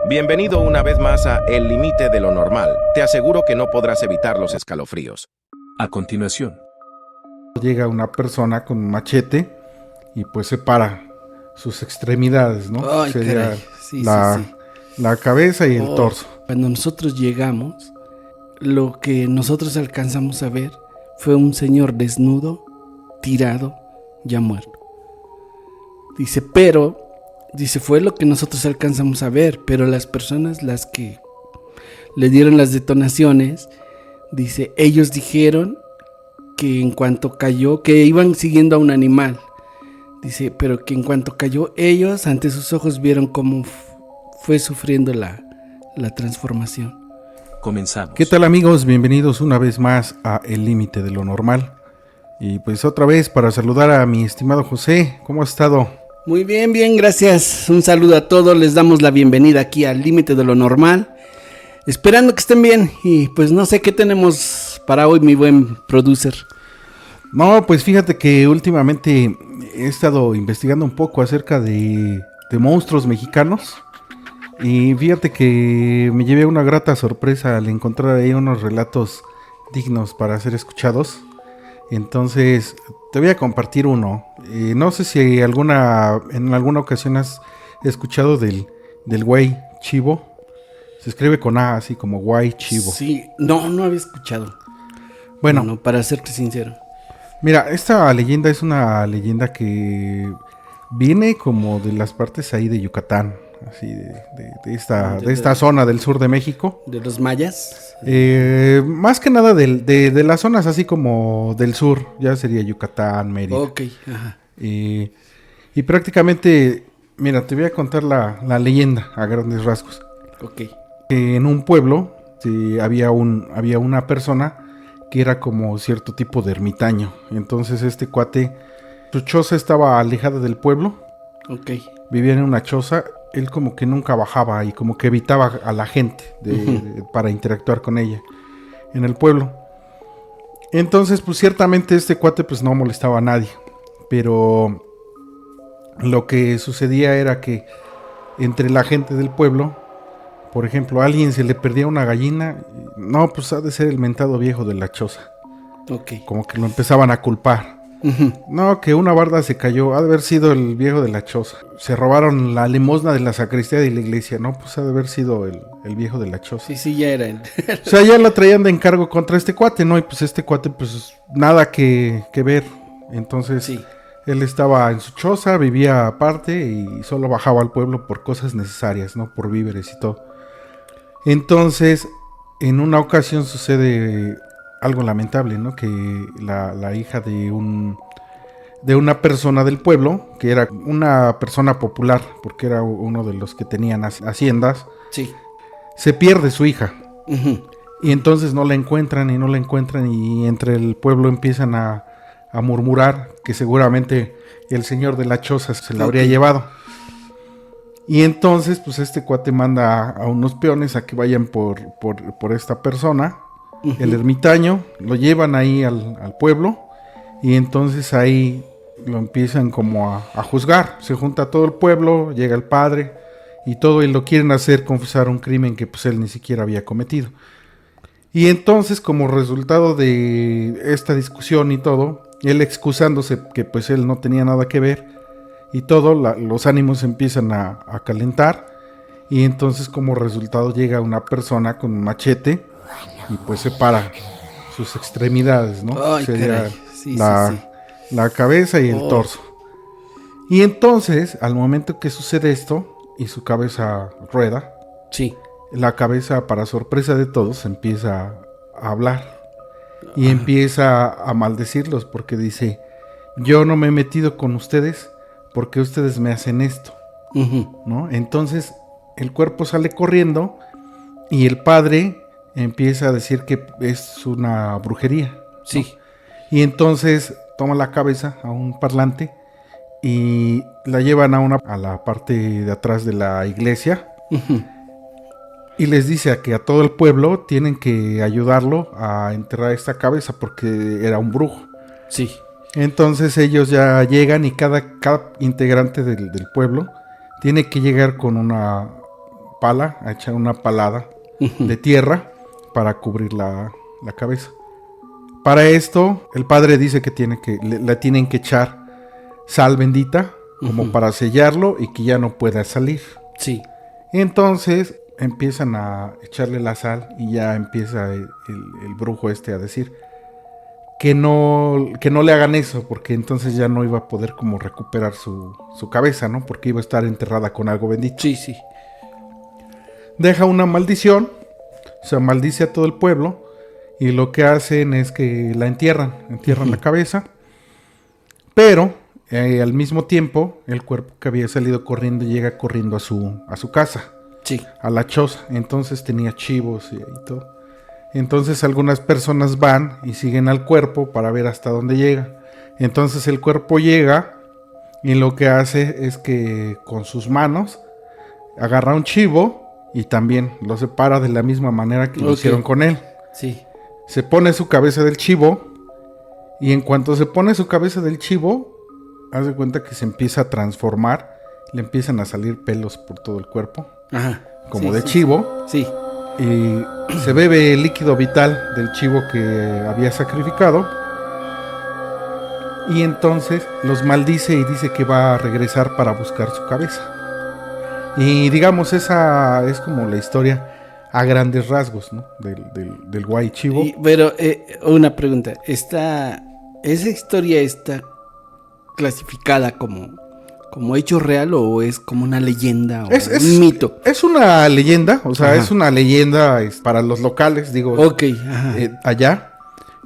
Bienvenido una vez más a El Límite de lo Normal. Te aseguro que no podrás evitar los escalofríos. A continuación, llega una persona con un machete y pues separa sus extremidades, ¿no? Ay, Sería caray. Sí, la, sí. la cabeza y el torso. Cuando nosotros llegamos, lo que nosotros alcanzamos a ver fue un señor desnudo, tirado, ya muerto. Dice, fue lo que nosotros alcanzamos a ver, pero las personas, las que le dieron las detonaciones, dice, ellos dijeron que en cuanto cayó, que iban siguiendo a un animal. Dice, pero que en cuanto cayó, ellos ante sus ojos vieron cómo fue sufriendo la transformación. comenzamos. ¿Qué tal, amigos? Bienvenidos una vez más a El Límite de lo Normal. Y pues otra vez para saludar a mi estimado José. ¿Cómo ha estado? Muy bien, gracias. Un saludo a todos, les damos la bienvenida aquí al Límite de lo Normal. Esperando que estén bien y pues no sé qué tenemos para hoy, mi buen producer. No, pues fíjate que últimamente he estado investigando un poco acerca de monstruos mexicanos. Y fíjate que me llevé una grata sorpresa al encontrar ahí unos relatos dignos para ser escuchados. Entonces te voy a compartir uno. No sé si en alguna ocasión has escuchado del güey chivo. Se escribe con A, así como güey chivo. Sí, no había escuchado. Bueno, No, para serte sincero. mira, esta leyenda es una leyenda que viene como de las partes ahí de Yucatán, así de esta zona del sur de México. ¿De los mayas? Más que nada de las zonas así como del sur, ya sería Yucatán, Mérida. Ok, ajá. Y prácticamente, mira, te voy a contar la leyenda a grandes rasgos. Ok. En un pueblo sí, había una persona que era como cierto tipo de ermitaño. Entonces este cuate, su choza estaba alejada del pueblo. Ok. Vivía en una choza. Él como que nunca bajaba y como que evitaba a la gente para interactuar con ella en el pueblo. Entonces pues ciertamente este cuate pues no molestaba a nadie. Pero lo que sucedía era que entre la gente del pueblo, por ejemplo, a alguien se le perdía una gallina, no, pues ha de ser el mentado viejo de la choza. Ok. Como que lo empezaban a culpar. No, que una barda se cayó, ha de haber sido el viejo de la choza. Se robaron la limosna de la sacristía de la iglesia, no, pues ha de haber sido el viejo de la choza. Sí, ya era él. O sea, ya lo traían de encargo contra este cuate, ¿no? Y pues este cuate, pues nada que ver. Entonces, Sí. él estaba en su choza, vivía aparte y solo bajaba al pueblo por cosas necesarias, ¿no? Por víveres y todo. Entonces, en una ocasión sucede algo lamentable, ¿no? Que la hija de una persona del pueblo, que era una persona popular, porque era uno de los que tenían haciendas, Sí. se pierde su hija. Ujú. Y entonces no la encuentran y entre el pueblo empiezan a murmurar que seguramente el señor de la choza se la habría llevado. Y entonces pues este cuate manda a unos peones a que vayan por esta persona, el ermitaño, lo llevan ahí al pueblo y entonces ahí lo empiezan como a juzgar. Se junta todo el pueblo, llega el padre y todo, y lo quieren hacer confesar un crimen que pues él ni siquiera había cometido. Y entonces, como resultado de esta discusión y todo, él excusándose que pues él no tenía nada que ver y todo, los ánimos empiezan a calentar. Y entonces, como resultado, llega una persona con un machete y pues separa sus extremidades, ¿no? Ay, Sería caray. Sí. la cabeza y el torso. Y entonces, al momento que sucede esto y su cabeza rueda, Sí. la cabeza, para sorpresa de todos, empieza a hablar y empieza a maldecirlos porque dice: yo no me he metido con ustedes porque ustedes me hacen esto, Ujú. ¿no? Entonces el cuerpo sale corriendo y el padre empieza a decir que es una brujería, ¿no? Sí. Y entonces toma la cabeza a un parlante y la llevan a la parte de atrás de la iglesia. Ujú. Y les dice que a todo el pueblo tienen que ayudarlo a enterrar esta cabeza porque era un brujo. Sí. Entonces ellos ya llegan y cada integrante del pueblo tiene que llegar con una pala, a echar una palada de tierra para cubrir la cabeza. Para esto, el padre dice que le tienen que echar sal bendita como para sellarlo y que ya no pueda salir. Sí. Entonces empiezan a echarle la sal y ya empieza el brujo a decir que no le hagan eso, porque entonces ya no iba a poder como recuperar su cabeza, ¿no? Porque iba a estar enterrada con algo bendito. Sí, sí. Deja una maldición, o sea, maldice a todo el pueblo, y lo que hacen es que la entierran la cabeza, pero al mismo tiempo el cuerpo que había salido corriendo llega corriendo a su casa, Sí. a la choza. Entonces tenía chivos y todo. Entonces algunas personas van y siguen al cuerpo para ver hasta dónde llega. Entonces el cuerpo llega y lo que hace es que con sus manos agarra un chivo y también lo separa de la misma manera que lo hicieron con él. Sí. Se pone su cabeza del chivo y en cuanto se pone su cabeza del chivo, haz de cuenta que se empieza a transformar, le empiezan a salir pelos por todo el cuerpo, Ajá. como Sí, de sí. chivo. Sí. Y se bebe el líquido vital del chivo que había sacrificado. Y entonces los maldice y dice que va a regresar para buscar su cabeza. Y digamos, esa es como la historia a grandes rasgos, ¿no? del guay chivo. Pero una pregunta. ¿Esa historia está clasificada como hecho real o es como una leyenda o un mito? Es una leyenda, o sea, Ajá. es una leyenda para los locales, digo, Ok, ajá. allá.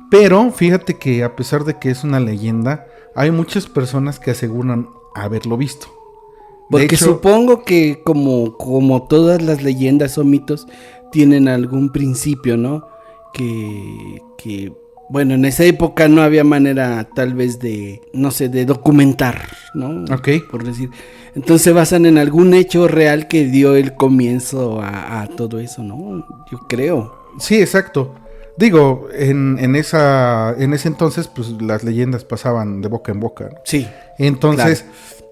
Pero fíjate que a pesar de que es una leyenda, hay muchas personas que aseguran haberlo visto. De Porque hecho, supongo que como todas las leyendas o mitos tienen algún principio, ¿no? Que bueno, en esa época no había manera tal vez de, no sé, de documentar, ¿no? Ok. Por decir. Entonces se basan en algún hecho real que dio el comienzo a todo eso, ¿no? Yo creo. Sí, exacto. Digo, en ese entonces, pues las leyendas pasaban de boca en boca, ¿no? Sí. Entonces,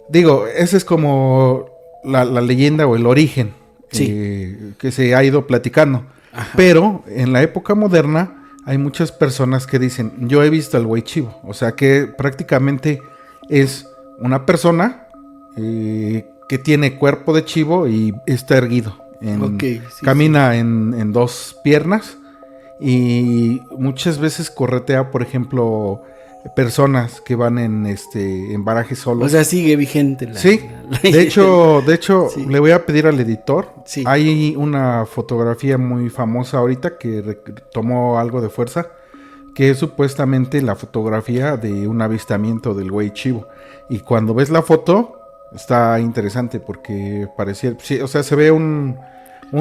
digo, ese es como la leyenda o el origen que se ha ido platicando. Ajá. Pero en la época moderna hay muchas personas que dicen, yo he visto al güey chivo. O sea que prácticamente es una persona que tiene cuerpo de chivo y está erguido. Camina en dos piernas y muchas veces corretea, por ejemplo, personas que van en barajes solos. O sea, sigue vigente Sí, de hecho, Sí. le voy a pedir al editor. Sí. Hay una fotografía muy famosa ahorita que tomó algo de fuerza, que es supuestamente la fotografía de un avistamiento del güey chivo. Y cuando ves la foto, está interesante porque pareciera, sí, o sea, se ve un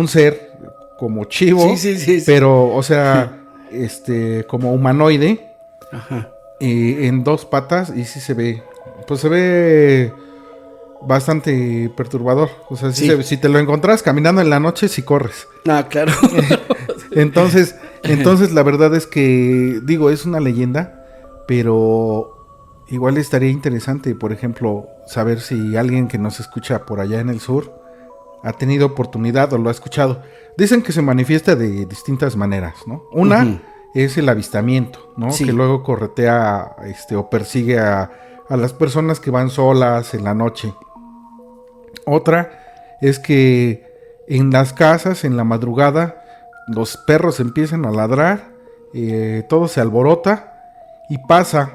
ser como chivo, Sí. pero, o sea, como humanoide. Ajá. En dos patas y sí se ve bastante perturbador. O sea, si te lo encontrás caminando en la noche, sí corres. Ah, claro. Entonces la verdad es que, digo, es una leyenda, pero igual estaría interesante, por ejemplo, saber si alguien que nos escucha por allá en el sur ha tenido oportunidad o lo ha escuchado. Dicen que se manifiesta de distintas maneras, ¿no? Una es el avistamiento, ¿no? Sí. Que luego corretea o persigue a las personas que van solas en la noche. Otra es que en las casas, en la madrugada, los perros empiezan a ladrar, todo se alborota y pasa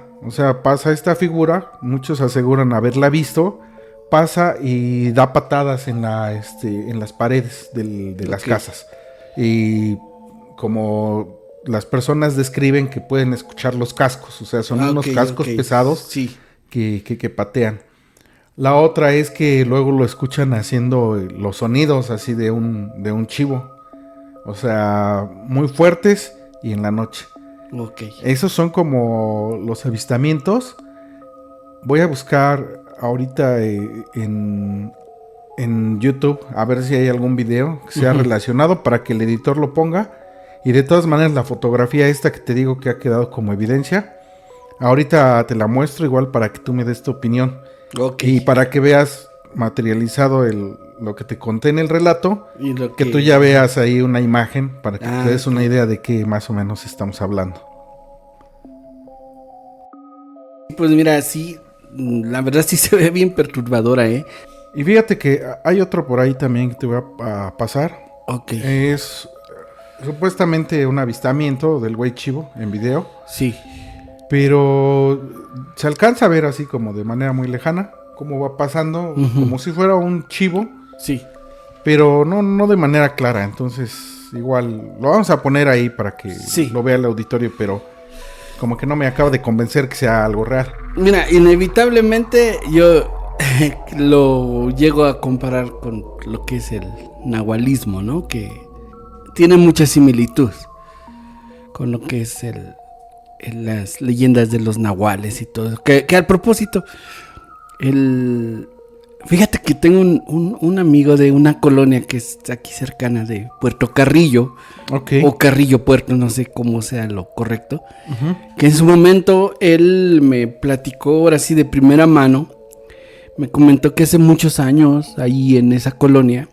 esta figura, muchos aseguran haberla visto, pasa y da patadas en las paredes de las casas. Y como las personas describen que pueden escuchar los cascos, o sea, son unos cascos pesados que patean. La otra es que luego lo escuchan haciendo los sonidos así de un chivo, o sea, muy fuertes y en la noche. Ok. Esos son como los avistamientos. Voy a buscar ahorita en YouTube a ver si hay algún video que sea relacionado para que el editor lo ponga. Y de todas maneras la fotografía esta que te digo que ha quedado como evidencia, ahorita te la muestro igual para que tú me des tu opinión. Ok. Y para que veas materializado lo que te conté en el relato, Y lo que tú ya veas ahí una imagen para que te des una idea de qué más o menos estamos hablando. Pues mira, sí, la verdad sí se ve bien perturbadora, ¿eh? Y fíjate que hay otro por ahí también que te voy a pasar. Ok. Es supuestamente un avistamiento del güey chivo en video, Sí. pero se alcanza a ver así como de manera muy lejana cómo va pasando, como si fuera un chivo, Sí. pero no de manera clara. Entonces igual lo vamos a poner ahí para que Sí. lo vea el auditorio, pero como que no me acaba de convencer que sea algo real. Mira, inevitablemente yo lo llego a comparar con lo que es el nahualismo, ¿no? Que tiene mucha similitud con lo que es las leyendas de los nahuales y todo. Que al propósito, fíjate que tengo un amigo de una colonia que es aquí cercana de Puerto Carrillo, Ok. o Carrillo Puerto, no sé cómo sea lo correcto, que en su momento él me platicó ahora sí de primera mano, me comentó que hace muchos años ahí en esa colonia,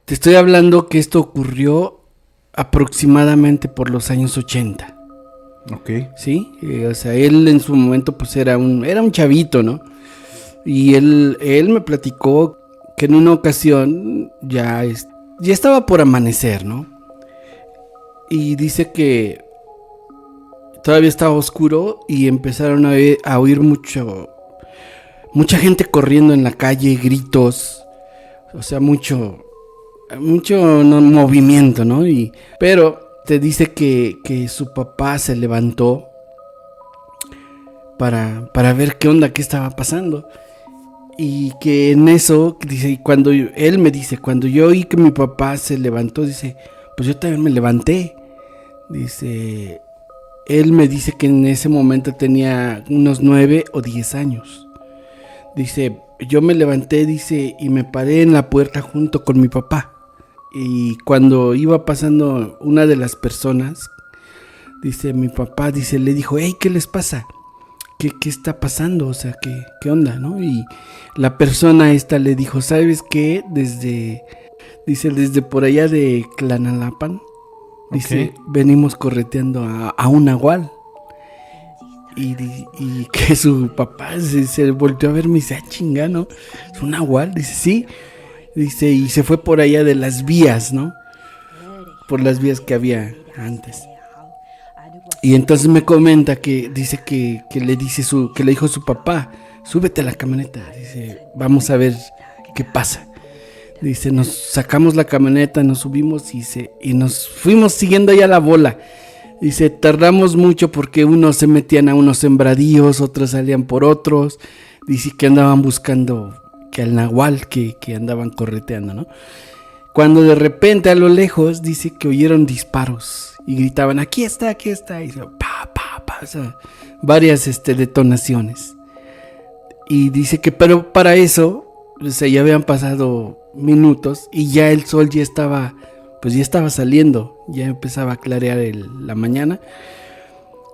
te estoy hablando que esto ocurrió aproximadamente por los años 80, Ok. ¿sí? O sea, él en su momento pues era un chavito, ¿no? Y él me platicó que en una ocasión ya estaba por amanecer, ¿no? Y dice que todavía estaba oscuro y empezaron a oír mucha gente corriendo en la calle, gritos, o sea, mucho movimiento, ¿no? Pero te dice que su papá se levantó para ver qué onda, qué estaba pasando. Y que en eso, dice, cuando yo oí que mi papá se levantó, dice, pues yo también me levanté. Dice, él me dice que en ese momento tenía unos 9 o 10 años. Dice, yo me levanté, dice, y me paré en la puerta junto con mi papá. Y cuando iba pasando una de las personas, dice, mi papá, dice, le dijo, hey, ¿qué les pasa? ¿Qué está pasando? O sea, ¿qué onda, no? Y la persona esta le dijo, ¿sabes qué? Desde por allá de Clanalapan, dice, venimos correteando a un nahual. Y que su papá se volteó a ver, me dice, chinga, ¿no? ¿Es un nahual? Dice, sí. Dice, y se fue por allá de las vías, ¿no? Por las vías que había antes. Y entonces me comenta que dice que le dijo su papá, súbete a la camioneta, dice, vamos a ver qué pasa. Dice, nos sacamos la camioneta, nos subimos y nos fuimos siguiendo ya la bola. Dice, tardamos mucho porque unos se metían a unos sembradíos, otros salían por otros. Dice que andaban buscando que al nahual que andaban correteando, ¿no? Cuando de repente a lo lejos dice que oyeron disparos y gritaban, aquí está, y dice, pa, o sea, varias detonaciones. Y dice que, pero para eso, o sea, ya habían pasado minutos y ya el sol ya estaba saliendo, ya empezaba a clarear la mañana.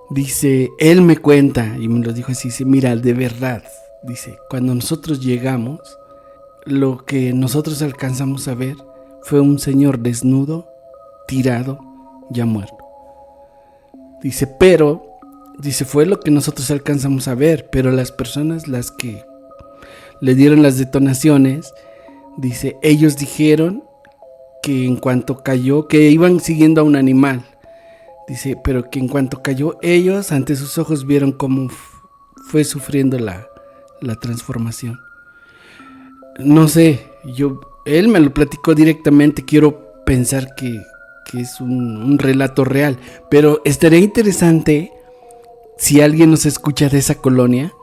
Dice, él me cuenta, y me lo dijo así, dice, mira, de verdad, dice, cuando nosotros llegamos, lo que nosotros alcanzamos a ver fue un señor desnudo, tirado, ya muerto. Dice, pero, dice, fue lo que nosotros alcanzamos a ver, pero las personas, las que le dieron las detonaciones, dice, ellos dijeron que en cuanto cayó, que iban siguiendo a un animal. Dice, pero que en cuanto cayó, ellos ante sus ojos vieron cómo fue sufriendo la transformación. No sé, él me lo platicó directamente, quiero pensar que es un relato real, pero estaría interesante si alguien nos escucha de esa colonia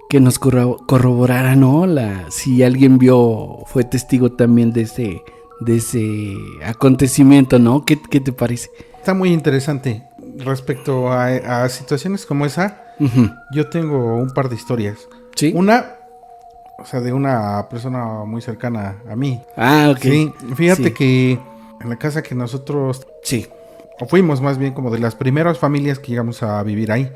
que nos corroborara, ¿no? Si alguien fue testigo también de ese acontecimiento, ¿no? ¿Qué te parece? Está muy interesante. Respecto a situaciones como esa, yo tengo un par de historias. ¿Sí? Una, o sea, de una persona muy cercana a mí. Ah, ok. Sí, fíjate Sí. que en la casa que nosotros Sí. o fuimos más bien como de las primeras familias que llegamos a vivir ahí.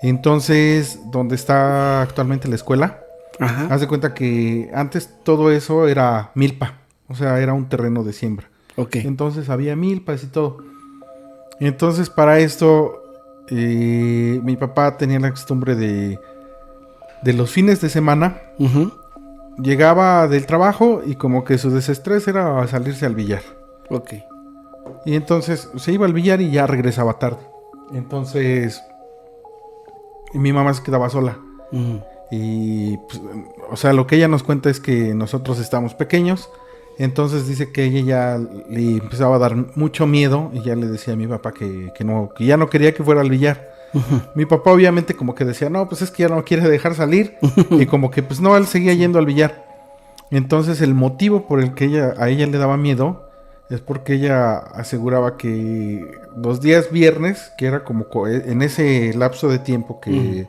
Entonces, donde está actualmente la escuela, Ajá. Haz de cuenta que antes todo eso era milpa, o sea, era un terreno de siembra. Ok. Entonces había milpas y todo. Entonces para esto mi papá tenía la costumbre de los fines de semana. Ujú. Llegaba del trabajo y como que su desestrés era salirse al billar. Ok. Y entonces se iba al billar y ya regresaba tarde. Entonces mi mamá se quedaba sola. Ujú. Y pues, o sea, lo que ella nos cuenta es que nosotros estábamos pequeños. Entonces dice que ella ya le empezaba a dar mucho miedo y ya le decía a mi papá que no, que ya no quería que fuera al billar. Mi papá obviamente como que decía, no, pues es que ya no quiere dejar salir. Y como que pues no, él seguía yendo al billar. Entonces el motivo por el que a ella le daba miedo es porque ella aseguraba que los días viernes, que era como en ese lapso de tiempo que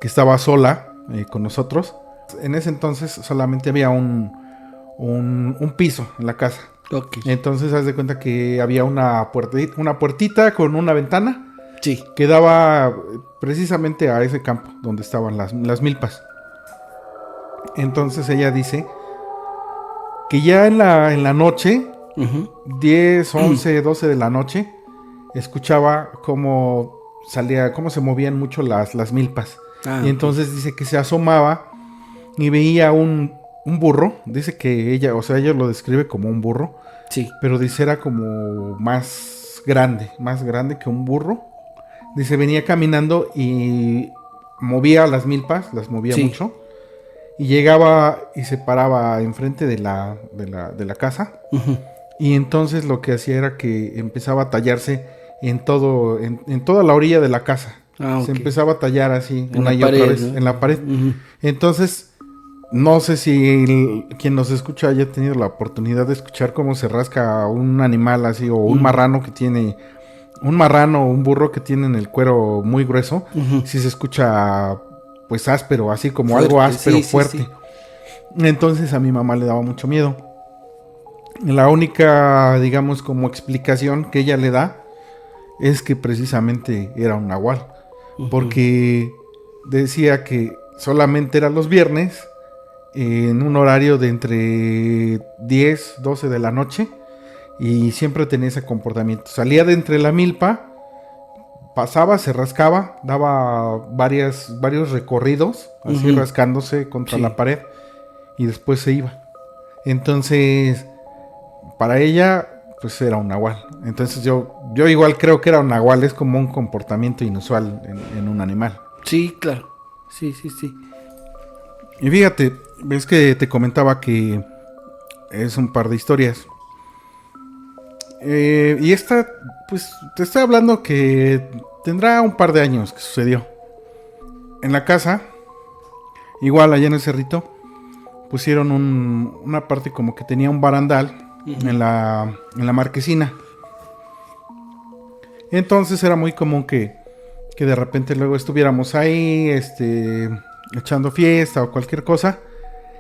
estaba sola con nosotros, en ese entonces solamente había un piso en la casa. Ok. Entonces haz de cuenta que había una puertita con una ventana Sí. que daba precisamente a ese campo donde estaban las milpas. Entonces ella dice que ya en la noche, Ujú. 10, 11, 12 de la noche, escuchaba cómo se movían mucho las milpas. Ah, Y entonces dice que se asomaba y veía un burro. Dice que ella lo describe como un burro, sí. pero dice era como más grande que un burro. Dice, venía caminando y movía las milpas, las movía Sí. mucho. Y llegaba y se paraba enfrente de la casa. Ujú. Y entonces lo que hacía era que empezaba a tallarse en toda la orilla de la casa. Ah, ok. Se empezaba a tallar así, En una la y pared, otra vez, ¿no? en la pared. Ujú. Entonces, no sé si quien nos escucha haya tenido la oportunidad de escuchar cómo se rasca un animal así, o un marrano que tiene, un marrano o un burro que tienen el cuero muy grueso. Ujú. Si se escucha, pues áspero, así como Fuerte, algo áspero, sí, sí, fuerte. sí. Entonces a mi mamá le daba mucho miedo. La única, digamos, como explicación que ella le da es que precisamente era un nahual. Porque decía que solamente era los viernes, en un horario de entre 10, 12 de la noche, y siempre tenía ese comportamiento. Salía de entre la milpa, pasaba, se rascaba, daba varios recorridos, así Ujú. rascándose contra Sí. la pared, y después se iba. Entonces, para ella, pues era un nahual. Entonces yo igual creo que era un nahual, es como un comportamiento inusual en un animal. Sí, claro. Sí, sí, sí. Y fíjate, ves que te comentaba que es un par de historias. Y esta, pues te estoy hablando que tendrá un par de años que sucedió. En la casa, igual allá en el cerrito, pusieron una parte como que tenía un barandal en la marquesina. Entonces era muy común que de repente luego estuviéramos ahí, echando fiesta o cualquier cosa.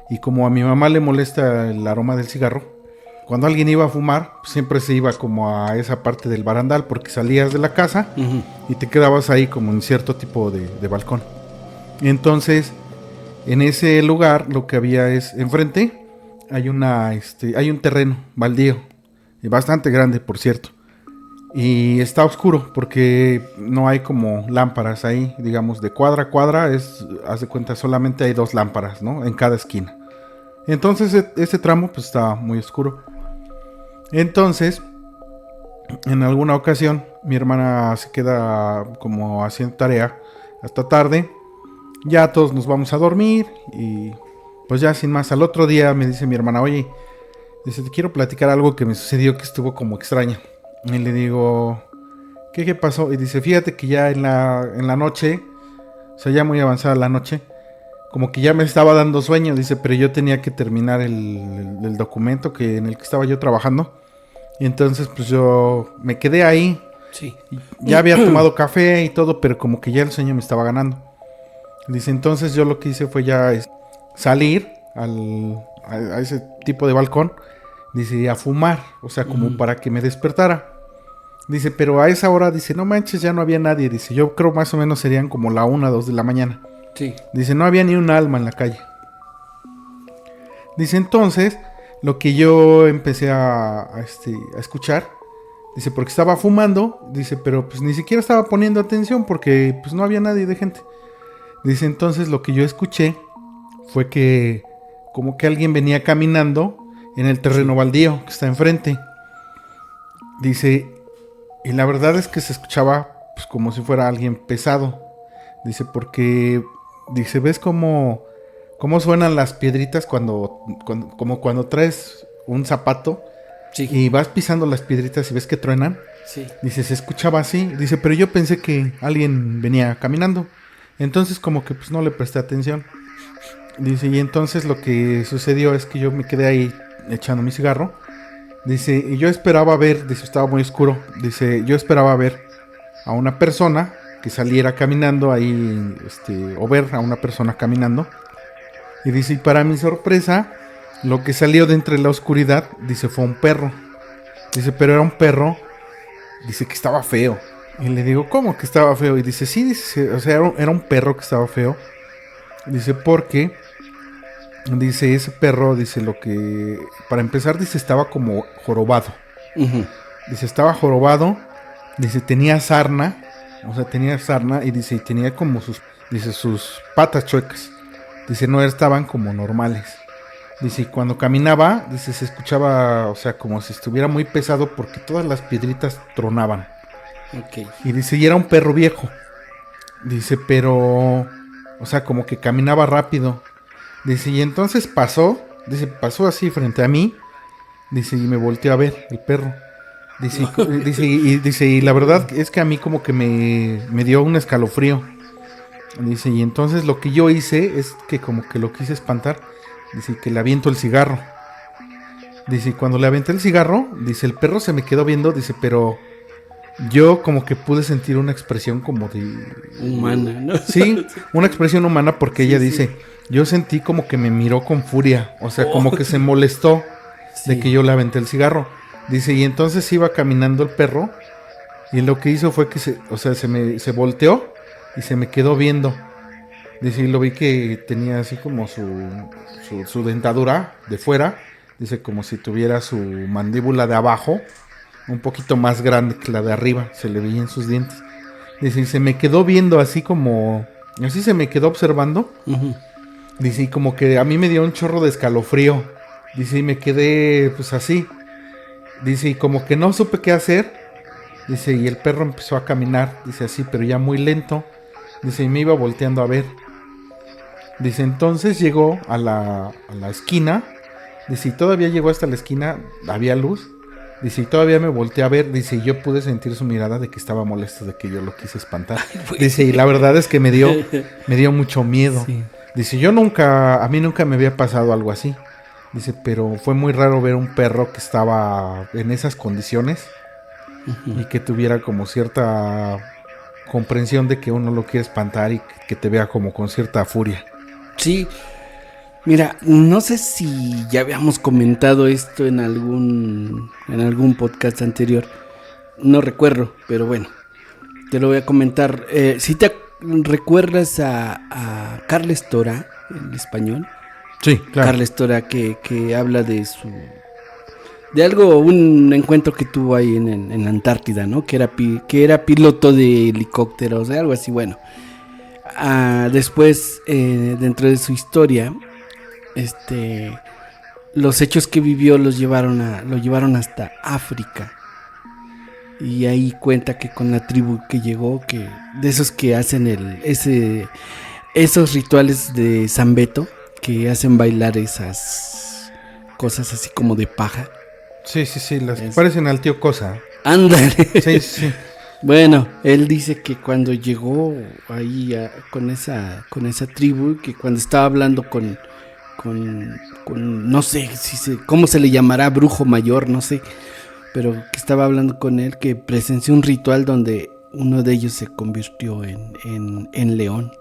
Y como a mi mamá le molesta el aroma del cigarro, cuando alguien iba a fumar, pues siempre se iba como a esa parte del barandal, porque salías de la casa Ujú. y te quedabas ahí como en cierto tipo de balcón. Entonces, en ese lugar lo que había es, enfrente, hay un terreno baldío, bastante grande, por cierto. Y está oscuro porque no hay como lámparas ahí, digamos, de cuadra a cuadra, haz de cuenta, solamente hay 2 lámparas, ¿no? En cada esquina. Entonces ese tramo pues está muy oscuro. Entonces, en alguna ocasión, mi hermana se queda como haciendo tarea hasta tarde. Ya todos nos vamos a dormir y pues ya sin más. Al otro día me dice mi hermana, oye, dice, te quiero platicar algo que me sucedió que estuvo como extraño. Y le digo, ¿qué pasó? Y dice, fíjate que ya en la noche, o sea, ya muy avanzada la noche, como que ya me estaba dando sueño, dice, pero yo tenía que terminar el documento en el que estaba yo trabajando. Y entonces pues yo me quedé ahí. Sí. Ya había tomado café y todo, pero como que ya el sueño me estaba ganando. Dice, entonces yo lo que hice fue ya salir a ese tipo de balcón. Dice, a fumar, o sea, como para que me despertara. Dice, pero a esa hora, dice, no manches, ya no había nadie. Dice, yo creo más o menos serían como la 1, 2 de la mañana. Sí. Dice, no había ni un alma en la calle. Dice, entonces, lo que yo empecé a escuchar, dice, porque estaba fumando, dice, pero pues ni siquiera estaba poniendo atención porque pues no había nadie de gente. Dice, entonces lo que yo escuché fue que como que alguien venía caminando en el terreno baldío que está enfrente. Dice, y la verdad es que se escuchaba pues como si fuera alguien pesado. Dice, porque, dice, ¿ves cómo suenan las piedritas como cuando traes un zapato Sí. y vas pisando las piedritas y ves que truenan? Sí. Dice, se escuchaba así. Dice, pero yo pensé que alguien venía caminando. Entonces como que pues no le presté atención. Dice, y entonces lo que sucedió es que yo me quedé ahí echando mi cigarro. Dice, y yo esperaba ver, dice, estaba muy oscuro. Dice, yo esperaba ver a una persona que saliera caminando ahí, o ver a una persona caminando. Y dice, y para mi sorpresa, lo que salió de entre la oscuridad, dice, fue un perro. Dice, pero era un perro, dice, que estaba feo. Y le digo, ¿cómo que estaba feo? Y dice, sí, dice, o sea, era un perro que estaba feo. Dice, porque, dice, ese perro, dice, lo que, para empezar, dice, estaba como jorobado. Uh-huh. Dice, estaba jorobado, dice, tenía sarna, y dice, y tenía como sus patas chuecas. Dice, no estaban como normales. Dice, y cuando caminaba, dice, se escuchaba, o sea, como si estuviera muy pesado porque todas las piedritas tronaban. Ok. Y dice, y era un perro viejo. Dice, pero, o sea, como que caminaba rápido. Dice, y entonces pasó así frente a mí. Dice, y me volteó a ver el perro. Dice, y la verdad es que a mí como que me dio un escalofrío. Dice, y entonces lo que yo hice es que como que lo quise espantar. Dice, que le aviento el cigarro. Dice, y cuando le aventé el cigarro, dice, el perro se me quedó viendo, dice, pero yo como que pude sentir una expresión como de... Humana, ¿no? Sí, una expresión humana porque ella dice, yo sentí como que me miró con furia, o sea, como que se molestó de que yo le aventé el cigarro. Dice, y entonces iba caminando el perro y lo que hizo fue que se volteó y se me quedó viendo. Dice, y lo vi que tenía así como su dentadura de fuera, dice, como si tuviera su mandíbula de abajo un poquito más grande que la de arriba, se le veían sus dientes. Dice, y se me quedó viendo así como, así se me quedó observando. Uh-huh. Dice, y como que a mí me dio un chorro de escalofrío. Dice, y me quedé pues así. Dice, y como que no supe qué hacer. Dice, y el perro empezó a caminar, dice así, pero ya muy lento. Dice, y me iba volteando a ver. Dice, entonces llegó a la esquina. Dice, y todavía llegó hasta la esquina, había luz. Dice, y todavía me volteé a ver. Dice, y yo pude sentir su mirada de que estaba molesto de que yo lo quise espantar. Dice, y la verdad es que me dio mucho miedo. Sí. Dice, a mí nunca me había pasado algo así. Dice, pero fue muy raro ver un perro que estaba en esas condiciones. Uh-huh. Y que tuviera como cierta comprensión de que uno lo quiere espantar y que te vea como con cierta furia. Sí, mira, no sé si ya habíamos comentado esto en algún podcast anterior, no recuerdo, pero bueno, te lo voy a comentar. Si te recuerdas a Carles Tora, en español. Sí, claro. Carles Tora que habla de un encuentro que tuvo ahí en la Antártida, ¿no? Que era piloto de helicópteros, algo así, bueno. Después, dentro de su historia, los hechos que vivió lo llevaron hasta África. Y ahí cuenta que con la tribu que llegó, que de esos que hacen esos rituales de Zambeto, que hacen bailar esas cosas así como de paja. Sí, las parecen al tío Cosa. Ándale. Sí. Bueno, él dice que cuando llegó ahí con esa tribu, que cuando estaba hablando con no sé cómo se le llamará, brujo mayor, no sé, pero que estaba hablando con él, que presenció un ritual donde uno de ellos se convirtió en león.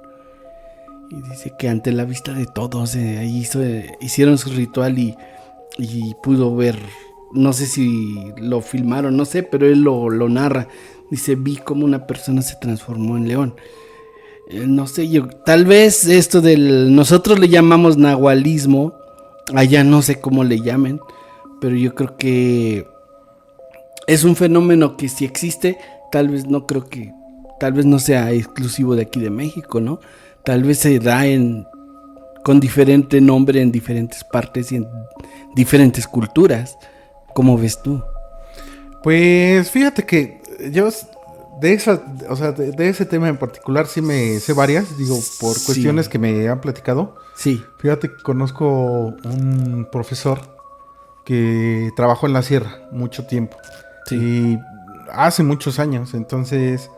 Y dice que ante la vista de todos ahí hicieron su ritual y pudo ver, no sé si lo filmaron, no sé, pero él lo narra. Dice, vi como una persona se transformó en león. No sé, tal vez esto nosotros le llamamos nahualismo, Allá no sé cómo le llamen, pero yo creo que es un fenómeno que si existe, tal vez no sea exclusivo de aquí de México, ¿no? Tal vez se da con diferente nombre en diferentes partes y en diferentes culturas. ¿Cómo ves tú? Pues fíjate que yo de ese tema en particular sí me sé varias, digo, por Sí. cuestiones que me han platicado. Sí. Fíjate que conozco un profesor que trabajó en la sierra mucho tiempo. Sí. Y hace muchos años, entonces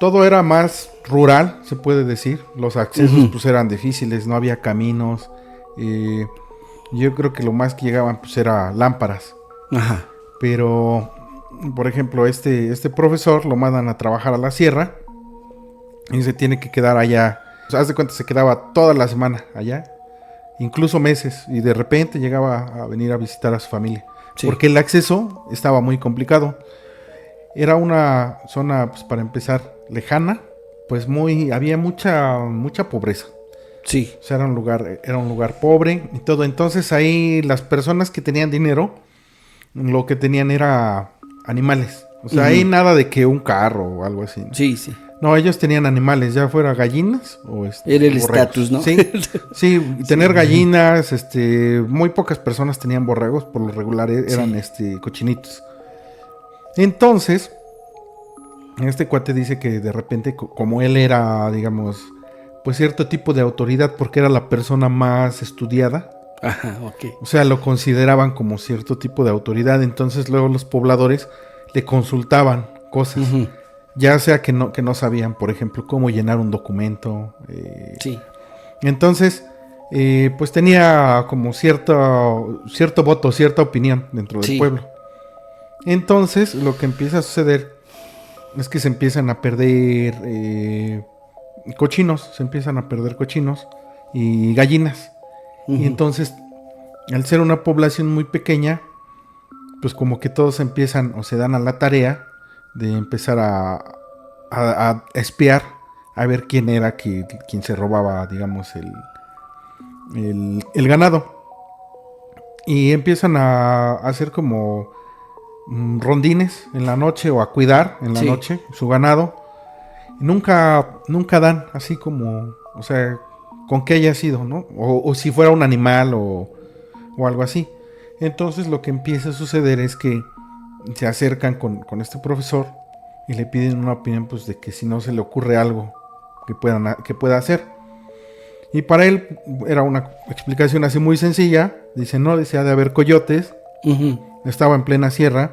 todo era más rural, se puede decir. Los accesos pues eran difíciles, no había caminos. Yo creo que lo más que llegaban pues era lámparas. Ajá. Pero, por ejemplo, este profesor lo mandan a trabajar a la sierra y se tiene que quedar allá. O sea, haz de cuenta, se quedaba toda la semana allá, incluso meses, y de repente llegaba a venir a visitar a su familia. Sí. Porque el acceso estaba muy complicado. Era una zona, pues para empezar, lejana, pues había mucha pobreza. Sí. O sea, era un lugar pobre y todo. Entonces ahí las personas que tenían dinero, lo que tenían era animales. O sea, ahí nada de que un carro o algo así, ¿no? Sí, sí. No, ellos tenían animales, ya fuera gallinas o Era el borregos. estatus, ¿no? Sí, sí, tener gallinas, muy pocas personas tenían borregos, por lo regular eran cochinitos. Entonces, este cuate dice que de repente, como él era, digamos, pues cierto tipo de autoridad, porque era la persona más estudiada, Ajá, ok. o sea, lo consideraban como cierto tipo de autoridad, entonces luego los pobladores le consultaban cosas. Ujú. Ya sea que no sabían, por ejemplo, cómo llenar un documento. Sí. Entonces, pues tenía como cierto voto, cierta opinión dentro del Sí. pueblo. Entonces, lo que empieza a suceder es que se empiezan a perder cochinos, y gallinas. Ujú. Y entonces, al ser una población muy pequeña, pues como que todos empiezan o se dan a la tarea de empezar a espiar, a ver quién era quien se robaba, digamos, el ganado. Y empiezan a hacer como rondines en la noche o a cuidar en la Sí. noche su ganado. Y nunca dan así como, o sea, con qué haya sido, ¿no? O si fuera un animal o algo así. Entonces lo que empieza a suceder es que se acercan con este profesor y le piden una opinión, pues, de que si no se le ocurre algo que pueda hacer. Y para él era una explicación así muy sencilla. Dice, no, dice, ha de haber coyotes. Ujú. Estaba en plena sierra.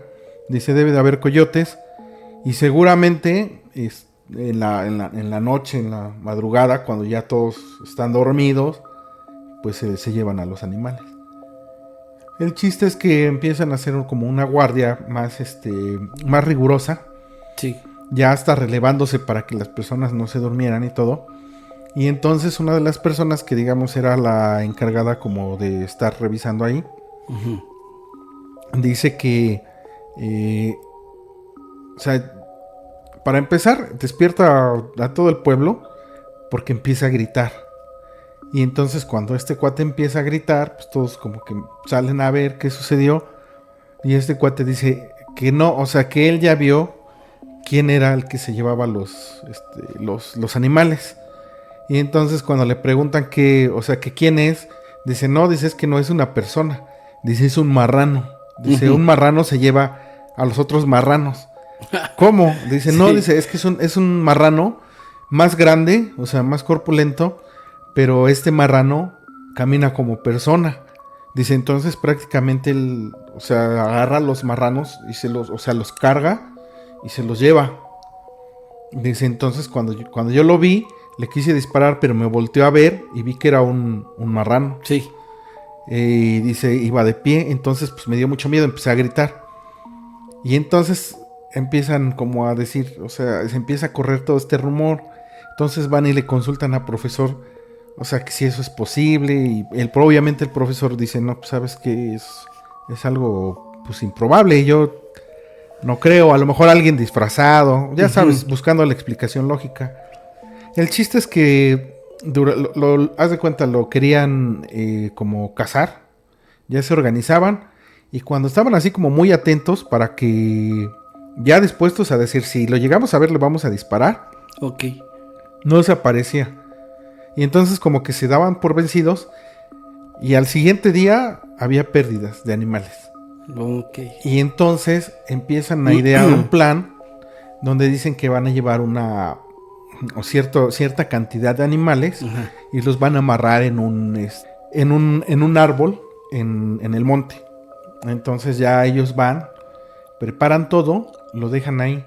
Dice, debe de haber coyotes. Y seguramente en la noche, en la madrugada, cuando ya todos están dormidos, pues se llevan a los animales. El chiste es que empiezan a hacer como una guardia más rigurosa. Sí. Ya hasta relevándose para que las personas no se durmieran y todo. Y entonces una de las personas que, digamos, era la encargada como de estar revisando ahí, Ujú. dice que, o sea, para empezar, despierta a todo el pueblo porque empieza a gritar. Y entonces cuando este cuate empieza a gritar, pues todos como que salen a ver qué sucedió. Y este cuate dice que no, o sea, que él ya vio quién era el que se llevaba los animales. Y entonces cuando le preguntan que quién es, dice, no, dice, es que no es una persona, dice, es un marrano. Dice, Ujú. un marrano se lleva a los otros marranos. ¿Cómo? Dice, no, Sí. dice, es que es un marrano más grande, o sea, más corpulento, pero este marrano camina como persona. Dice, entonces prácticamente él, o sea, agarra a los marranos y los carga y se los lleva. Dice, entonces cuando yo lo vi, le quise disparar, pero me volteó a ver y vi que era un marrano. Sí. Y dice, iba de pie, entonces pues me dio mucho miedo, empecé a gritar. Y entonces empiezan como a decir, o sea, se empieza a correr todo este rumor. Entonces van y le consultan al profesor, o sea, que si eso es posible. Y obviamente el profesor dice, no, pues sabes que es algo pues improbable. Y yo no creo, a lo mejor alguien disfrazado, ya sabes, buscando la explicación lógica. El chiste es que haz de cuenta, lo querían como cazar. ya se organizaban y cuando estaban así como muy atentos para que ya dispuestos a decir si lo llegamos a ver le vamos a disparar, Ok. no se aparecía. Y entonces como que se daban por vencidos y al siguiente día había pérdidas de animales. Ok. Y entonces empiezan a idear un plan donde dicen que van a llevar cierta cantidad de animales Ajá. y los van a amarrar en un árbol en el monte. Entonces ya ellos van, preparan todo, lo dejan ahí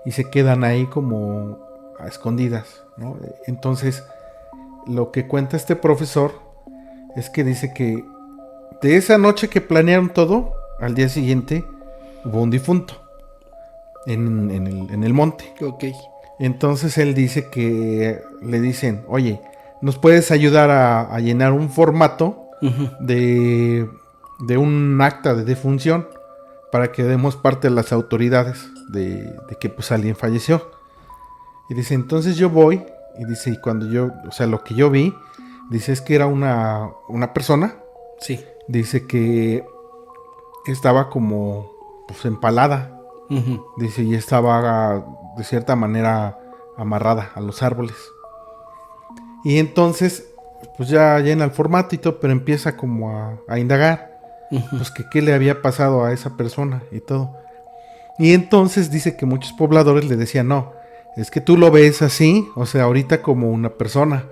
y se quedan ahí como a escondidas, ¿no? Entonces lo que cuenta este profesor es que dice que de esa noche que planearon todo, al día siguiente hubo un difunto en el monte. Ok. Entonces él dice que le dicen, oye, ¿nos puedes ayudar a llenar un formato Ujú. de un acta de defunción para que demos parte a las autoridades de que pues alguien falleció? Y dice, entonces yo voy, y dice, y cuando lo que yo vi, dice es que era una persona, Sí. dice que estaba como pues empalada, Ujú. dice, y estaba de cierta manera amarrada a los árboles. Y entonces, pues ya llena el formato y todo, pero empieza como a indagar, Ujú. pues que qué le había pasado a esa persona y todo. Y entonces dice que muchos pobladores le decían, no, es que tú lo ves así, o sea, ahorita como una persona,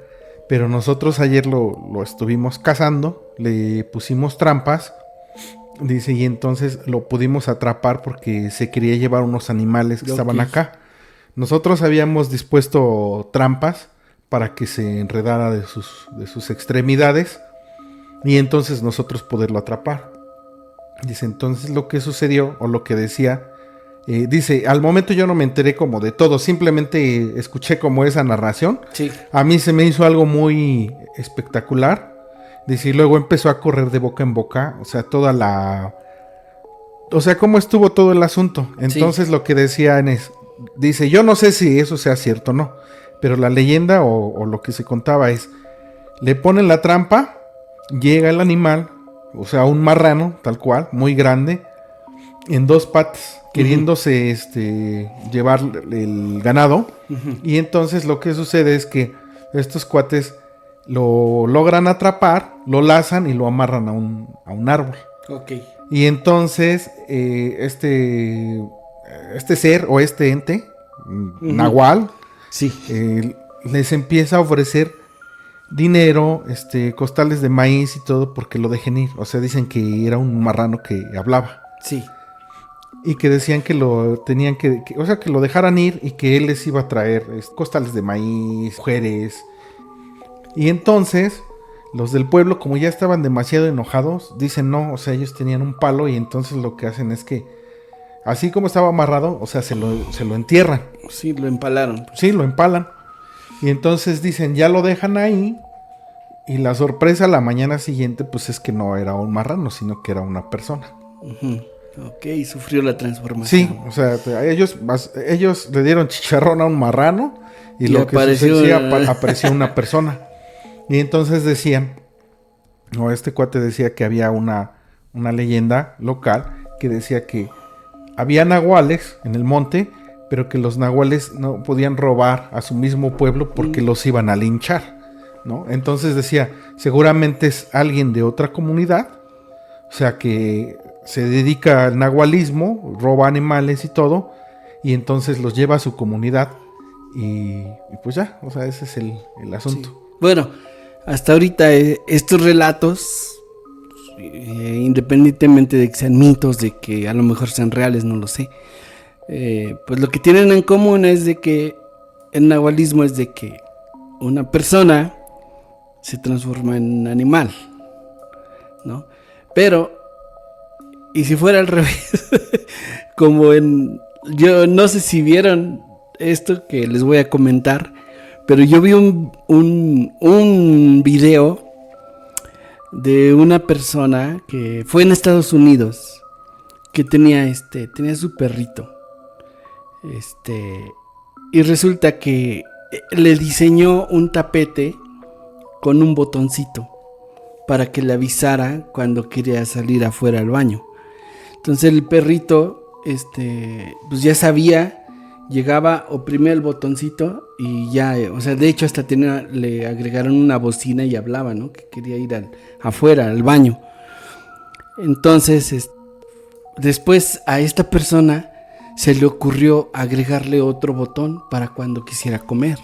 pero nosotros ayer lo estuvimos cazando, le pusimos trampas, dice, y entonces lo pudimos atrapar porque se quería llevar unos animales que estaban Ok. acá. Nosotros habíamos dispuesto trampas para que se enredara de sus extremidades y entonces nosotros poderlo atrapar. Dice, entonces lo que sucedió, o lo que decía, dice, al momento yo no me enteré como de todo, simplemente escuché como esa narración. Sí. A mí se me hizo algo muy espectacular. Dice, y luego empezó a correr de boca en boca, o sea, cómo estuvo todo el asunto. Entonces lo que decían es, dice, yo no sé si eso sea cierto o no, pero la leyenda o lo que se contaba es, le ponen la trampa, llega el animal, o sea, un marrano, tal cual, muy grande, en dos patas, queriéndose llevar el ganado. Ujú. Y entonces lo que sucede es que estos cuates lo logran atrapar, lo lazan y lo amarran a un árbol. Ok. Y entonces este ser o este ente, Nahual, Sí. les empieza a ofrecer dinero, costales de maíz y todo porque lo dejen ir. O sea, dicen que era un marrano que hablaba. Sí. Y que decían que lo tenían o sea, que lo dejaran ir y que él les iba a traer costales de maíz, mujeres. Y entonces, los del pueblo, como ya estaban demasiado enojados, dicen no, o sea, ellos tenían un palo y entonces lo que hacen es que, así como estaba amarrado, o sea, se lo entierran. Sí, lo empalaron. Sí, lo empalan. Y entonces dicen, ya lo dejan ahí. Y la sorpresa la mañana siguiente, pues es que no era un marrano, sino que era una persona. Ujú. Ok, sufrió la transformación. Sí, o sea, ellos le dieron chicharrón a un marrano y lo que apareció- sucedía, apareció una persona. Y entonces decían, o este cuate decía que había una leyenda local que decía que había nahuales en el monte, pero que los nahuales no podían robar a su mismo pueblo porque los iban a linchar, ¿no? Entonces decía, seguramente es alguien de otra comunidad, o sea que se dedica al nahualismo, roba animales y todo, y entonces los lleva a su comunidad y pues ya, o sea, ese es el asunto. Sí. Bueno, hasta ahorita estos relatos, independientemente de que sean mitos, de que a lo mejor sean reales, no lo sé, pues lo que tienen en común es de que el nahualismo es de que una persona se transforma en animal, ¿no? Pero, y si fuera al revés, yo no sé si vieron esto que les voy a comentar, pero yo vi un video de una persona que fue en Estados Unidos, que tenía su perrito, y resulta que le diseñó un tapete con un botoncito para que le avisara cuando quería salir afuera al baño. Entonces el perrito, pues ya sabía, llegaba, oprimía el botoncito y ya, o sea, de hecho hasta le agregaron una bocina y hablaba, ¿no? Que quería ir afuera, al baño. Entonces, después a esta persona se le ocurrió agregarle otro botón para cuando quisiera comer.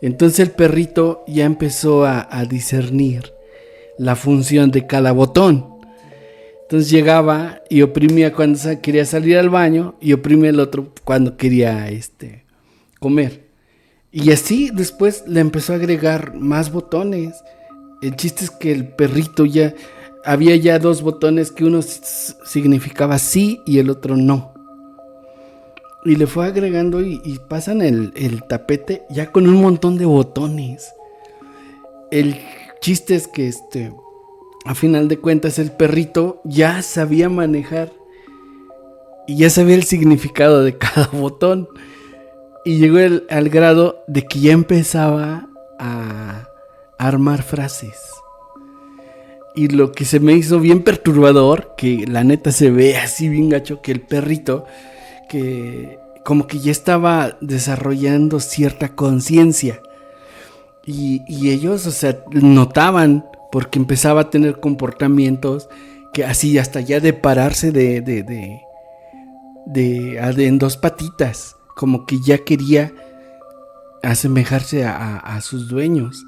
Entonces el perrito ya empezó a discernir la función de cada botón. Entonces llegaba y oprimía cuando quería salir al baño y oprimía el otro cuando quería comer. Y así después le empezó a agregar más botones. El chiste es que el perrito había ya 2 botones, que uno significaba sí y el otro no. Y le fue agregando y pasan el tapete ya con un montón de botones. El chiste es que a final de cuentas el perrito ya sabía manejar y ya sabía el significado de cada botón. Y llegó al grado de que ya empezaba a armar frases. Y lo que se me hizo bien perturbador, que la neta se ve así bien gacho, que el perrito, que como que ya estaba desarrollando cierta conciencia. Y ellos, o sea, notaban, porque empezaba a tener comportamientos que así hasta ya de pararse en 2 patitas, como que ya quería asemejarse a sus dueños.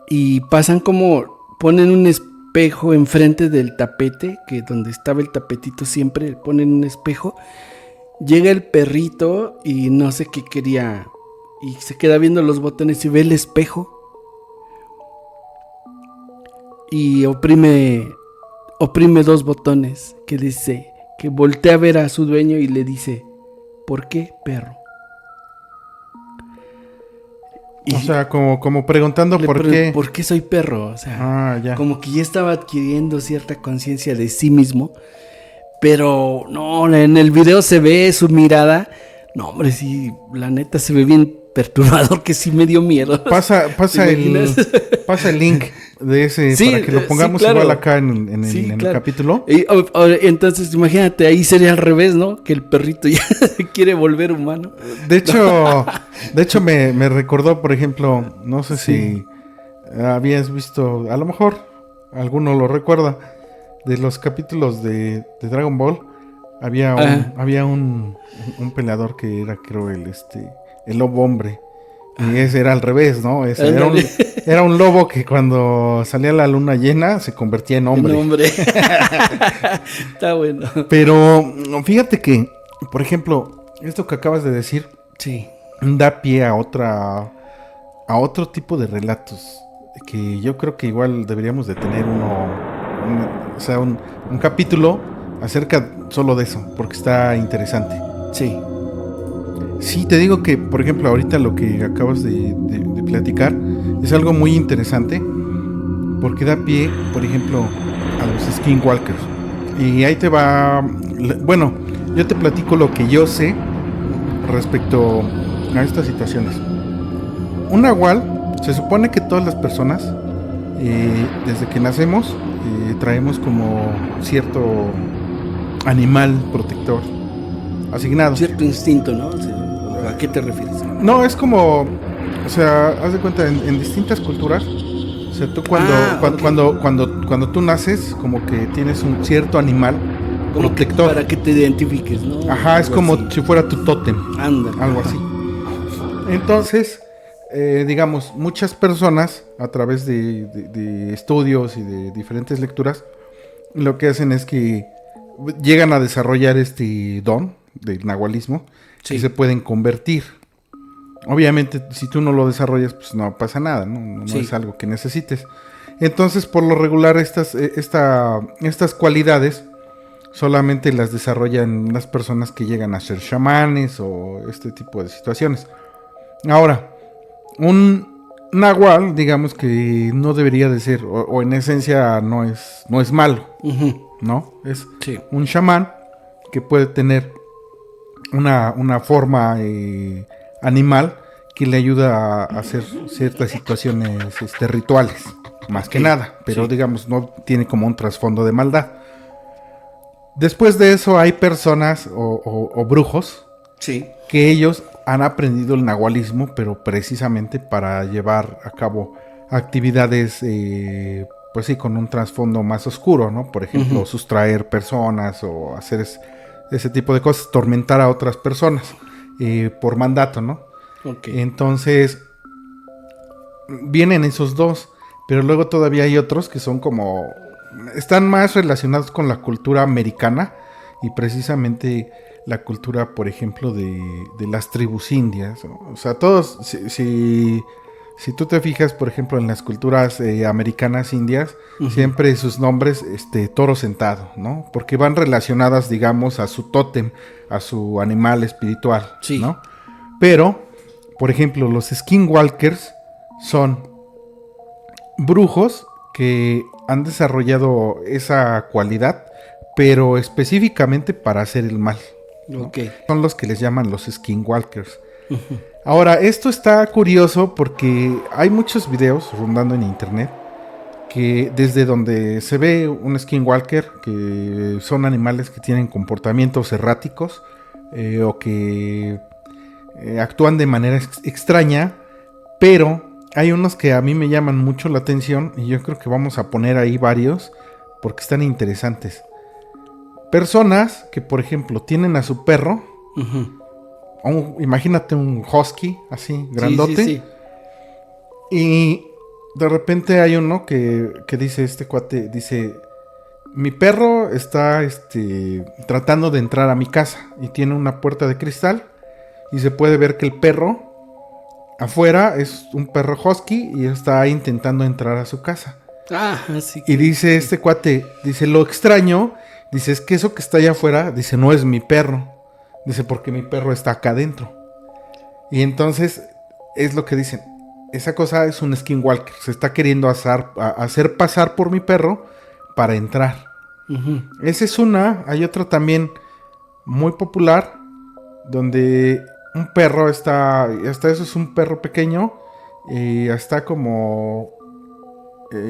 Y pasan como ponen un espejo enfrente del tapete, que donde estaba el tapetito siempre ponen un espejo. Llega el perrito y no sé qué quería, y se queda viendo los botones y ve el espejo y oprime 2 botones, que dice, que voltea a ver a su dueño y le dice: ¿por qué, perro? Y o sea, como preguntando por qué. ¿Por qué soy perro? O sea, ya. como que ya estaba adquiriendo cierta conciencia de sí mismo. Pero no, en el video se ve su mirada. No, hombre, sí, la neta se ve bien perturbador, que sí me dio miedo. Pasa el link de ese, sí, para que lo pongamos, sí, claro, igual acá en el capítulo. Entonces, imagínate, ahí sería al revés, ¿no? Que el perrito ya quiere volver humano. De hecho me recordó, por ejemplo, no sé si habías visto, a lo mejor alguno lo recuerda, de los capítulos de Dragon Ball. Había un peleador que era, creo, el lobo hombre. Y ese era al revés, ¿no? Era un lobo que cuando salía la luna llena se convertía en hombre. Está bueno. Pero fíjate que, por ejemplo, esto que acabas de decir, sí, da pie a otro tipo de relatos, que yo creo que igual deberíamos de tener un capítulo acerca solo de eso, porque está interesante. Sí, te digo que, por ejemplo, ahorita lo que acabas de platicar es algo muy interesante, porque da pie, por ejemplo, a los skinwalkers. Y ahí te va, bueno, yo te platico lo que yo sé respecto a estas situaciones. Un nahual, se supone que todas las personas, desde que nacemos, traemos como cierto animal protector asignado. Cierto instinto, ¿no? ¿A qué te refieres? No, es como, o sea, haz de cuenta, en distintas culturas, o sea, tú cuando tú naces, como que tienes un cierto animal como protector. Para que te identifiques, ¿no? Ajá, es como así, si fuera tu tótem. Ándale. Algo así. Entonces, digamos, muchas personas, a través de estudios y de diferentes lecturas, lo que hacen es que llegan a desarrollar este don del nahualismo, que se pueden convertir. Obviamente, si tú no lo desarrollas, pues no pasa nada, no es algo que necesites. Entonces, por lo regular, estas cualidades solamente las desarrollan las personas que llegan a ser chamanes o este tipo de situaciones. Ahora, un nahual, digamos que no debería de ser, o en esencia no es malo, ¿no? Es un chamán que puede tener una forma animal que le ayuda a hacer ciertas situaciones rituales. más que Ok, nada, pero sí. digamos, no tiene como un trasfondo de maldad. Después de eso hay personas o brujos Sí. que ellos han aprendido el nahualismo, pero precisamente para llevar a cabo actividades, pues sí, con un trasfondo más oscuro, ¿no? Por ejemplo, Ujú. sustraer personas o hacer ese tipo de cosas, tormentar a otras personas por mandato, ¿no? Ok. Entonces, vienen esos dos, pero luego todavía hay otros que son como, están más relacionados con la cultura americana y precisamente la cultura, por ejemplo, de las tribus indias. O sea, todos, si tú te fijas, por ejemplo, en las culturas americanas indias, Ujú. siempre sus nombres, toro sentado, ¿no? Porque van relacionadas, digamos, a su tótem, a su animal espiritual, Sí. ¿no? Pero, por ejemplo, los skinwalkers son brujos que han desarrollado esa cualidad, pero específicamente para hacer el mal, ¿no? Ok. Son los que les llaman los skinwalkers. Ahora, esto está curioso porque hay muchos videos rondando en internet que desde donde se ve un skinwalker, que son animales que tienen comportamientos erráticos o que actúan de manera extraña, pero hay unos que a mí me llaman mucho la atención y yo creo que vamos a poner ahí varios porque están interesantes. Personas que, por ejemplo, tienen a su perro, Ujú. imagínate un husky así, grandote, Sí, sí, sí. y de repente hay uno que dice, este cuate, dice, mi perro está tratando de entrar a mi casa y tiene una puerta de cristal y se puede ver que el perro afuera es un perro husky y está intentando entrar a su casa. Ah, sí. Y dice este cuate, dice, lo extraño, dice, es que eso que está allá afuera, dice, no es mi perro. Dice, porque mi perro está acá adentro. Y entonces, es lo que dicen, esa cosa es un skinwalker, se está queriendo hacer pasar por mi perro para entrar. Ujú. Esa es una, hay otra también muy popular, donde un perro hasta eso es un perro pequeño, y está como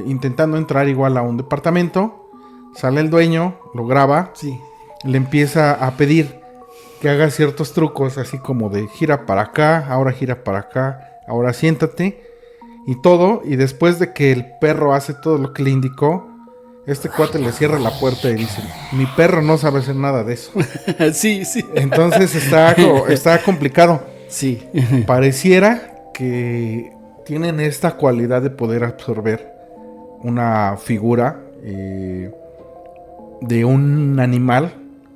intentando entrar igual a un departamento. Sale el dueño, lo graba, Sí. le empieza a pedir que haga ciertos trucos, así como de gira para acá, ahora siéntate, y todo. Y después de que el perro hace todo lo que le indicó, este cuate le cierra la puerta y dice, mi perro no sabe hacer nada de eso. Sí, sí. Entonces está complicado. Sí. Pareciera que tienen esta cualidad de poder absorber una figura de un animal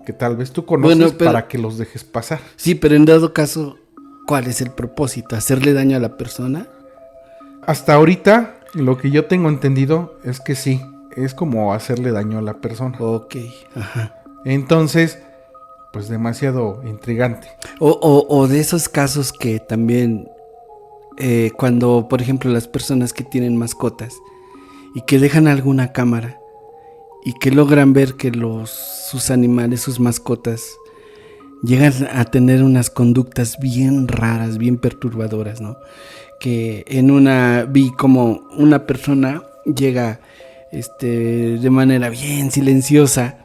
que tal vez tú conoces, Bueno, pero- para que los dejes pasar. Sí, pero en dado caso, ¿cuál es el propósito? ¿Hacerle daño a la persona? Hasta ahorita, lo que yo tengo entendido es que sí, es como hacerle daño a la persona. Ok. Ajá. Entonces, pues demasiado intrigante. O de esos casos que también, cuando, por ejemplo, las personas que tienen mascotas y que dejan alguna cámara y que logran ver que sus animales, sus mascotas, llegan a tener unas conductas bien raras, bien perturbadoras, ¿no? Que en una vi como una persona llega de manera bien silenciosa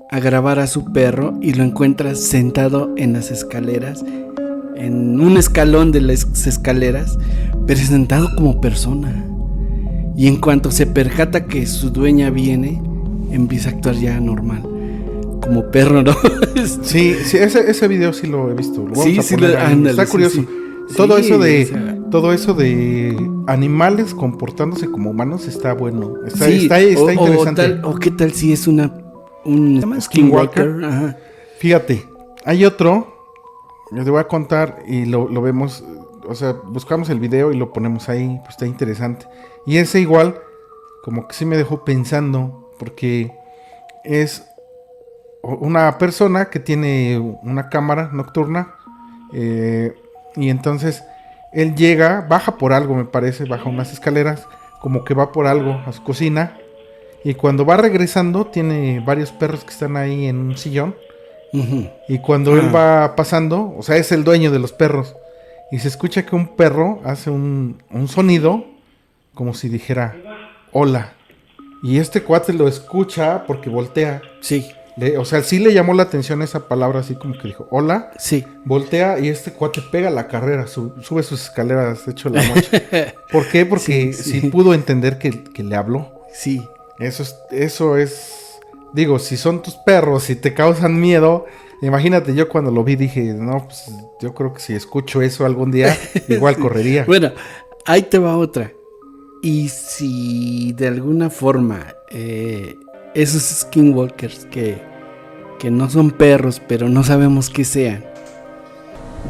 a grabar a su perro y lo encuentra sentado en las escaleras, en un escalón de las escaleras, pero sentado como persona. Y en cuanto se percata que su dueña viene, empieza a actuar ya normal, como perro, ¿no? Sí, sí, ese video sí lo he visto. Lo vamos Sí, a sí, poner ahí. ándale, Está sí, curioso. sí. Todo Sí, eso de o sea, todo eso de animales comportándose como humanos está bueno. Está sí, interesante. o qué tal si es un Skinwalker. Ajá. Fíjate, hay otro, yo te voy a contar y lo vemos, o sea, buscamos el video y lo ponemos ahí, pues está interesante. Y ese igual, como que sí me dejó pensando, porque es una persona que tiene una cámara nocturna, y entonces él baja por algo, me parece, baja unas escaleras, como que va por algo a su cocina. Y cuando va regresando, tiene varios perros que están ahí en un sillón. Ujú. Y cuando él va pasando, o sea, es el dueño de los perros. Y se escucha que un perro hace un sonido como si dijera, hola. Y este cuate lo escucha porque voltea. Sí, O sea, sí le llamó la atención esa palabra, así como que dijo, hola. sí. Voltea y este cuate pega la carrera, sube sus escaleras hecho la noche. ¿Por qué? Porque Sí. sí pudo entender que le habló. Sí. Eso es, digo, si son tus perros, si te causan miedo, imagínate, yo cuando lo vi dije, no, pues yo creo que si escucho eso algún día, igual Sí. correría. Bueno, ahí te va otra. Y si de alguna forma esos skinwalkers que no son perros, pero no sabemos qué sean,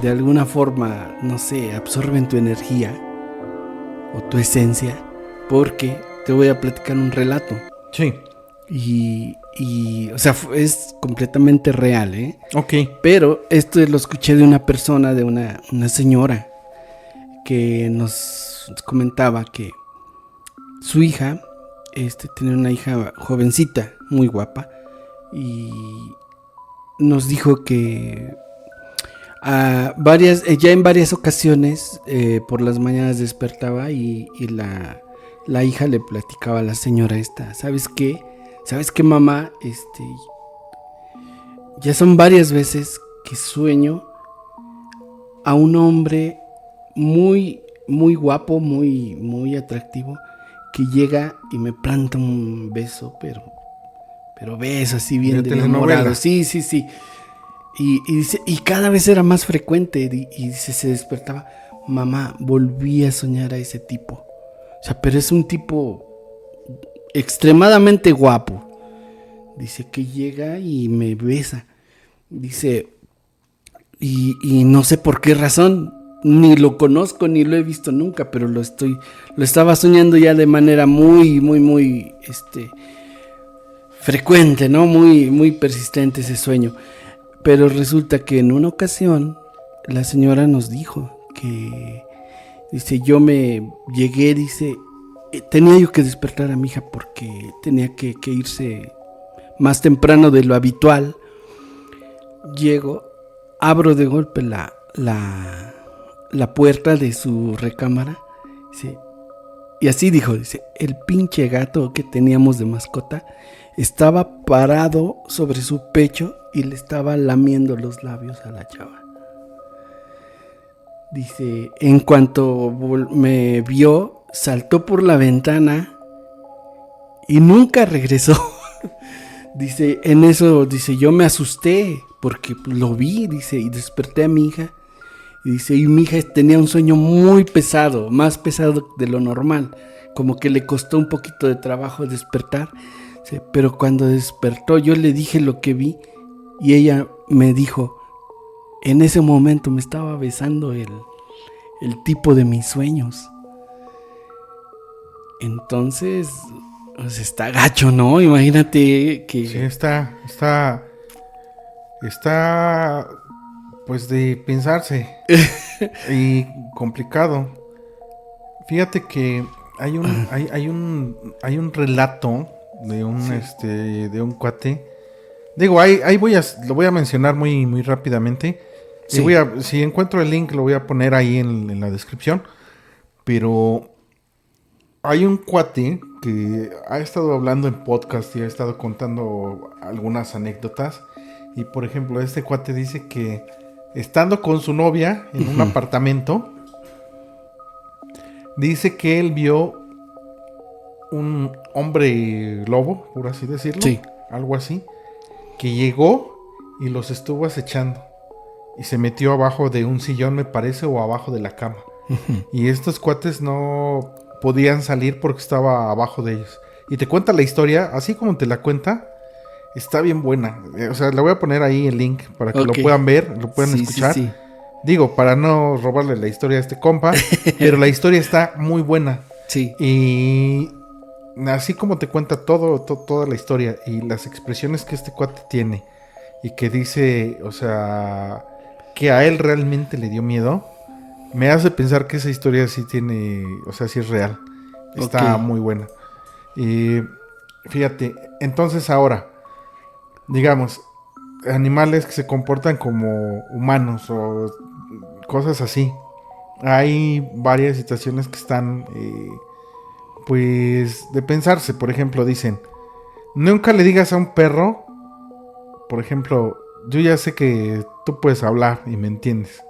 de alguna forma, no sé, absorben tu energía o tu esencia, porque te voy a platicar un relato. Sí, O sea, es completamente real, ¿eh? ok. Pero esto lo escuché de una persona, de una señora, que nos comentaba que su hija, tenía una hija jovencita, muy guapa, y nos dijo que ya en varias ocasiones por las mañanas despertaba y la hija le platicaba a la señora esta, ¿sabes qué? ¿Sabes qué, mamá? Ya son varias veces que sueño a un hombre muy, muy guapo, muy, muy atractivo, que llega y me planta un beso, pero beso así bien De de enamorado. telenovela. Sí. Y dice, y cada vez era más frecuente. Y dice, se despertaba, mamá, volví a soñar a ese tipo. O sea, pero es un tipo extremadamente guapo. Dice que llega y me besa. Dice, y no sé por qué razón, ni lo conozco, ni lo he visto nunca, pero lo estaba soñando ya de manera muy, muy, muy, frecuente, ¿no? Muy, muy persistente ese sueño. Pero resulta que en una ocasión la señora nos dijo que, dice, yo me llegué, dice, tenía yo que despertar a mi hija porque tenía que irse más temprano de lo habitual. Llego, abro de golpe la puerta de su recámara, dice, y así dijo, dice, el pinche gato que teníamos de mascota estaba parado sobre su pecho y le estaba lamiendo los labios a la chava. Dice, en cuanto me vio, saltó por la ventana y nunca regresó. Dice, en eso, dice, yo me asusté porque lo vi, dice, y desperté a mi hija. Y dice, y mi hija tenía un sueño muy pesado, más pesado de lo normal, como que le costó un poquito de trabajo despertar. Dice, pero cuando despertó yo le dije lo que vi y ella me dijo, en ese momento me estaba besando el tipo de mis sueños. Entonces, pues está gacho, ¿no? Imagínate que... Sí, está, pues de pensarse y complicado. Fíjate que hay un relato de un cuate. Digo, lo voy a mencionar muy, muy rápidamente. Sí. Y si encuentro el link, lo voy a poner ahí en la descripción. Pero hay un cuate que ha estado hablando en podcast y ha estado contando algunas anécdotas. Y por ejemplo, este cuate dice que estando con su novia en un apartamento, dice que él vio un hombre lobo, por así decirlo. Sí. Algo así. Que llegó y los estuvo acechando. Y se metió abajo de un sillón, me parece, o abajo de la cama. Y estos cuates no podían salir porque estaba abajo de ellos. Y te cuenta la historia, así como te la cuenta, está bien buena. O sea, le voy a poner ahí el link para que lo puedan ver, lo puedan escuchar. Sí. Digo, para no robarle la historia a este compa, pero la historia está muy buena. Sí. Y así como te cuenta toda la historia y las expresiones que este cuate tiene y que dice, o sea, que a él realmente le dio miedo, me hace pensar que esa historia sí tiene, o sea, sí es real. Está muy buena. Y fíjate, entonces ahora, digamos, animales que se comportan como humanos o cosas así. Hay varias situaciones que están pues, de pensarse. Por ejemplo, dicen, nunca le digas a un perro, por ejemplo, yo ya sé que tú puedes hablar y me entiendes.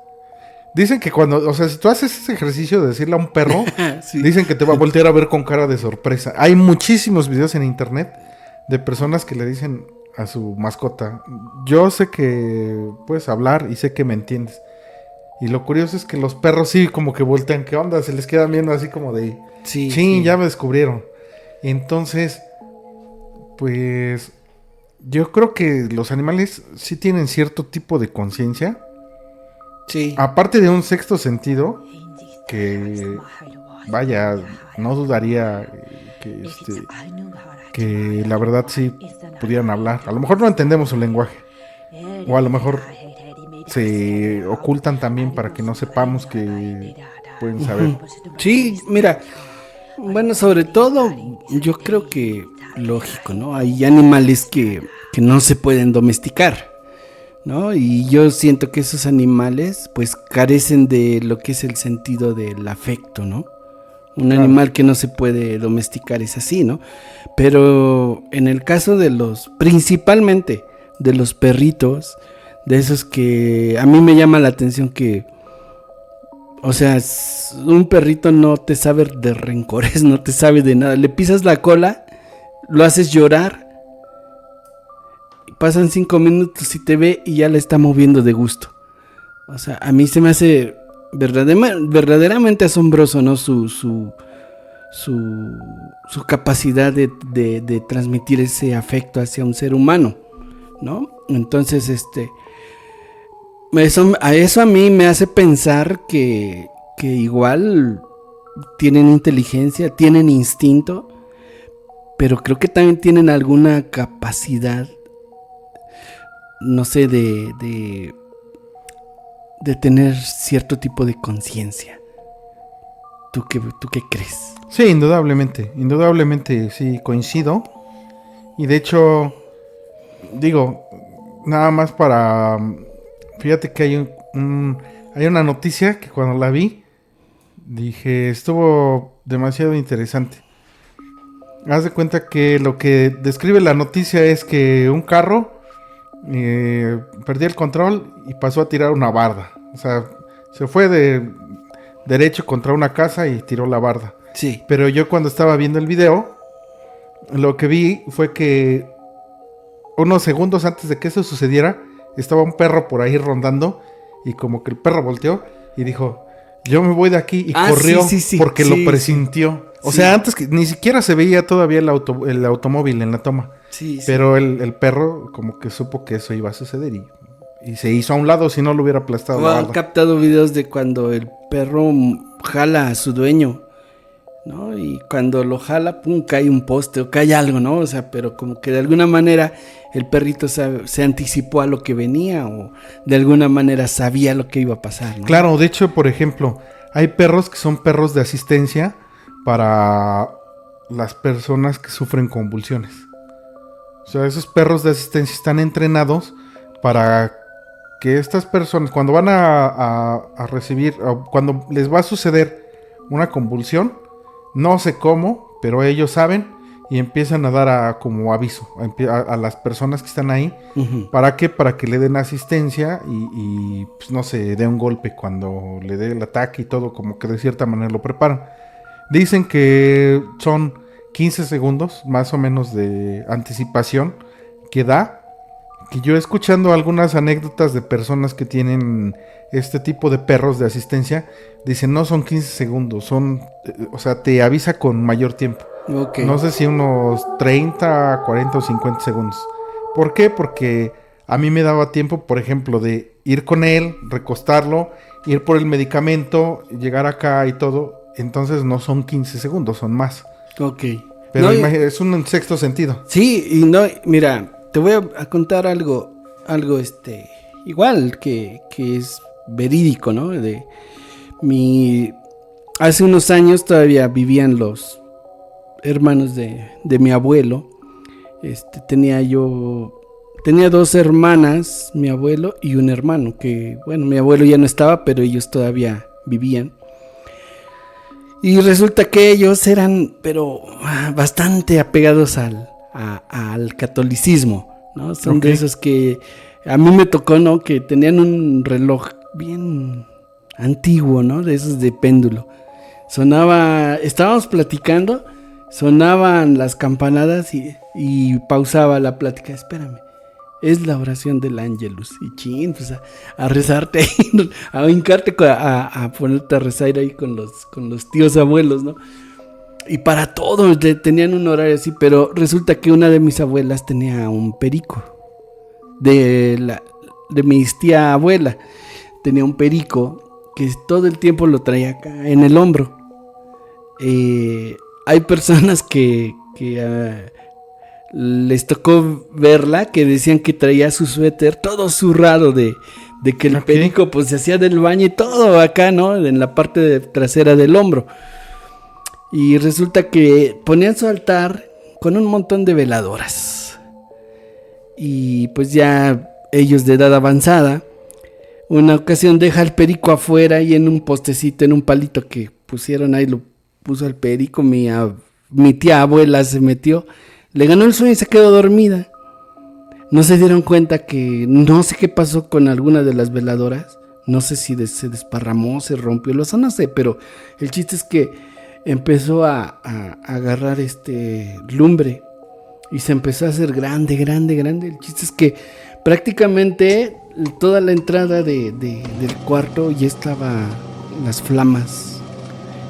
Dicen que cuando, o sea, si tú haces ese ejercicio de decirle a un perro, Sí. dicen que te va a voltear a ver con cara de sorpresa. Hay muchísimos videos en internet de personas que le dicen a su mascota, yo sé que puedes hablar y sé que me entiendes. Y lo curioso es que los perros sí como que voltean, ¿qué onda? Se les quedan viendo así como de, Sí, sí, sí. ya me descubrieron. Entonces, pues, yo creo que los animales sí tienen cierto tipo de conciencia. Sí. Aparte de un sexto sentido, que vaya, no dudaría que la verdad sí pudieran hablar. A lo mejor no entendemos su lenguaje, o a lo mejor se ocultan también para que no sepamos que pueden saber. Sí, mira, bueno, sobre todo yo creo que lógico, ¿no? Hay animales que no se pueden domesticar, ¿no? Y yo siento que esos animales pues carecen de lo que es el sentido del afecto, ¿no? Un Claro. animal que no se puede domesticar es así, ¿no? Pero en el caso de principalmente de los perritos, de esos que a mí me llama la atención que, o sea, un perrito no te sabe de rencores, no te sabe de nada. Le pisas la cola, lo haces llorar, pasan 5 minutos y te ve y ya le está moviendo de gusto. O sea, a mí se me hace verdaderamente asombroso, ¿no? Su capacidad de transmitir ese afecto hacia un ser humano, ¿no? Entonces, eso a mí me hace pensar que igual tienen inteligencia, tienen instinto, pero creo que también tienen alguna capacidad, no sé, de tener cierto tipo de conciencia. ¿Tú qué crees? Sí, indudablemente sí coincido. Y de hecho, digo, nada más para... Fíjate que hay hay una noticia que cuando la vi, dije, estuvo demasiado interesante. Haz de cuenta que lo que describe la noticia es que un carro perdió el control y pasó a tirar una barda. O sea, se fue de derecho contra una casa y tiró la barda. Sí. Pero yo cuando estaba viendo el video, lo que vi fue que unos segundos antes de que eso sucediera, estaba un perro por ahí rondando y como que el perro volteó y dijo, yo me voy de aquí, y corrió porque lo presintió. O sea, antes que ni siquiera se veía todavía el automóvil en la toma. Sí, sí. Pero el perro como que supo que eso iba a suceder y se hizo a un lado, si no lo hubiera aplastado la Han barda. captado videos de cuando el perro jala a su dueño, ¿no? Y cuando lo jala, pum, cae un poste o cae algo, ¿no? O sea, pero como que de alguna manera el perrito se anticipó a lo que venía o de alguna manera sabía lo que iba a pasar, ¿no? Claro, de hecho, por ejemplo, hay perros que son perros de asistencia para las personas que sufren convulsiones. O sea, esos perros de asistencia están entrenados para que estas personas, cuando van a recibir, o cuando les va a suceder una convulsión, no sé cómo, pero ellos saben y empiezan a dar como aviso a las personas que están ahí. Uh-huh. ¿Para qué? Para que le den asistencia y pues, no se dé un golpe cuando le dé el ataque y todo, como que de cierta manera lo preparan. Dicen que son 15 segundos más o menos de anticipación que da. Que yo escuchando algunas anécdotas de personas que tienen este tipo de perros de asistencia, dicen no son 15 segundos, son, o sea, te avisa con mayor tiempo. Okay. No sé si unos 30, 40 o 50 segundos. ¿Por qué? Porque a mí me daba tiempo, por ejemplo, de ir con él, recostarlo, ir por el medicamento, llegar acá y todo. Entonces no son 15 segundos, son más. Ok. Pero No, es un sexto sentido. Sí, y no, mira, te voy a contar algo igual que es verídico, ¿no? Hace unos años todavía vivían los hermanos de mi abuelo. Tenía 2 hermanas, mi abuelo y un hermano, que bueno, mi abuelo ya no estaba, pero ellos todavía vivían. Y resulta que ellos eran, pero bastante apegados al catolicismo, ¿no? Son de esos que a mí me tocó, ¿no? Que tenían un reloj bien antiguo, ¿no? De esos de péndulo. Estábamos platicando, sonaban las campanadas y pausaba la plática. Espérame, es la oración del Ángelus. Y pues a rezarte ahí, a hincarte, a ponerte a rezar ahí con los tíos abuelos, ¿no? Y para todos tenían un horario así, pero resulta que una de mis abuelas tenía un perico. De mi tía abuela, tenía un perico que todo el tiempo lo traía acá en el hombro. Hay personas que les tocó verla, que decían que traía su suéter todo zurrado de que el perico pues se hacía del baño y todo acá, ¿no? En la parte trasera del hombro. Y resulta que ponían su altar con un montón de veladoras. Y pues ya ellos de edad avanzada, una ocasión deja el perico afuera y en un postecito, en un palito que pusieron ahí, lo puso el perico. Mi tía abuela se metió, le ganó el sueño y se quedó dormida. No se dieron cuenta que no sé qué pasó con alguna de las veladoras. No sé si se desparramó, se rompió el oso, no sé, pero el chiste es que empezó a agarrar lumbre y se empezó a hacer grande. El chiste es que prácticamente toda la entrada del cuarto ya estaba las flamas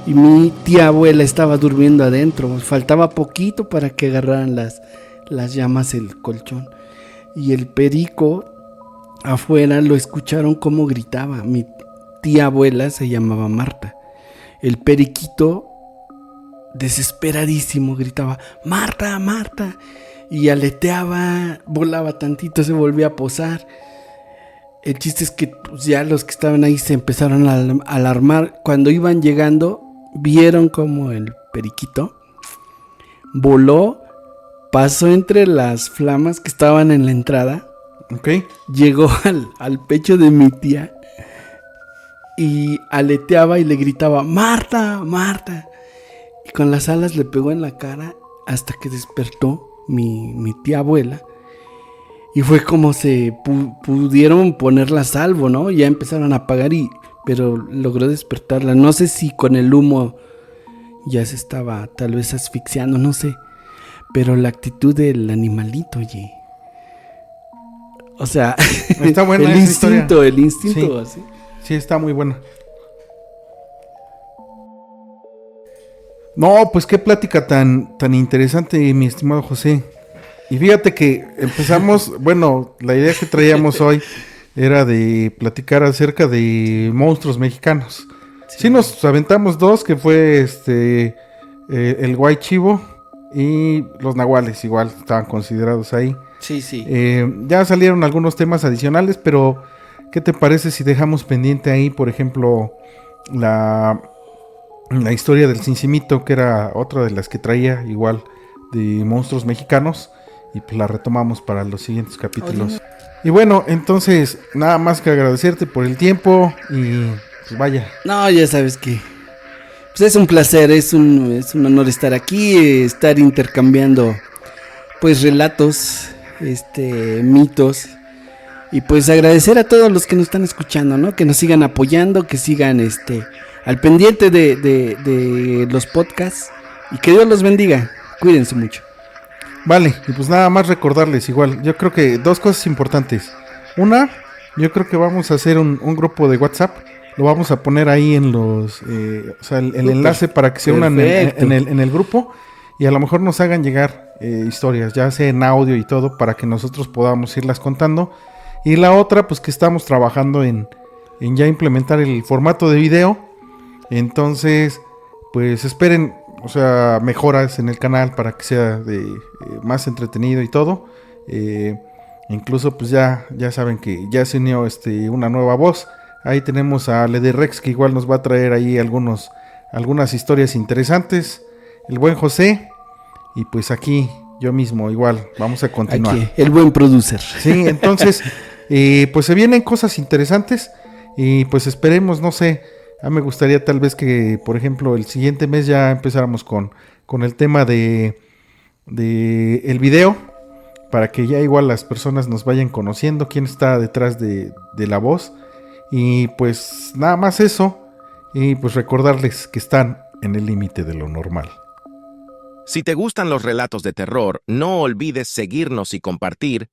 y mi tía abuela estaba durmiendo adentro. Faltaba poquito para que agarraran las llamas el colchón, y el perico afuera lo escucharon como gritaba. Mi tía abuela se llamaba Marta. El periquito desesperadísimo gritaba: Marta, Marta, y aleteaba, volaba tantito, se volvía a posar. El chiste es que pues, ya los que estaban ahí se empezaron a alarmar. Cuando iban llegando, vieron como el periquito voló, pasó entre las flamas que estaban en la entrada, llegó al pecho de mi tía y aleteaba y le gritaba: Marta, Marta. Y con las alas le pegó en la cara hasta que despertó mi tía abuela. Y fue como se pudieron ponerla a salvo, ¿no? Ya empezaron a apagar, pero logró despertarla. No sé si con el humo ya se estaba tal vez asfixiando, no sé. Pero la actitud del animalito, oye. O sea, está buena el instinto, sí. Así. Sí, está muy buena. No, pues qué plática tan interesante, mi estimado José. Y fíjate que empezamos, bueno, la idea que traíamos hoy era de platicar acerca de monstruos mexicanos. Sí nos aventamos dos, que fue el Guay Chivo y los nahuales, igual estaban considerados ahí. Sí. Ya salieron algunos temas adicionales, pero ¿qué te parece si dejamos pendiente ahí, por ejemplo, la historia del Cincimito, que era otra de las que traía igual de monstruos mexicanos, y pues la retomamos para los siguientes capítulos? Oye. Y bueno, entonces nada más que agradecerte por el tiempo y pues vaya. No, ya sabes que pues es un placer, es un honor estar aquí, estar intercambiando pues relatos, mitos, y pues agradecer a todos los que nos están escuchando, ¿no? Que nos sigan apoyando, que sigan al pendiente de los podcasts, y que Dios los bendiga. Cuídense mucho. Vale, y pues nada más recordarles igual, yo creo que dos cosas importantes. Una, yo creo que vamos a hacer un grupo de WhatsApp, lo vamos a poner ahí en los, el enlace para que se unan en el grupo, y a lo mejor nos hagan llegar historias, ya sea en audio y todo, para que nosotros podamos irlas contando. Y la otra, pues que estamos trabajando en ya implementar el formato de video. Entonces, pues esperen, mejoras en el canal para que sea más entretenido y todo. Incluso pues ya saben que ya se unió una nueva voz. Ahí tenemos a Lede Rex, que igual nos va a traer ahí algunas historias interesantes. El buen José. Y pues aquí yo mismo igual vamos a continuar. Aquí, el buen producer. Sí, entonces pues se vienen cosas interesantes. Y pues esperemos, no sé, A mí me gustaría tal vez que, por ejemplo, el siguiente mes ya empezáramos con el tema de el video, para que ya igual las personas nos vayan conociendo quién está detrás de la voz. Y pues nada más eso. Y pues recordarles que están en el límite de lo normal. Si te gustan los relatos de terror, no olvides seguirnos y compartir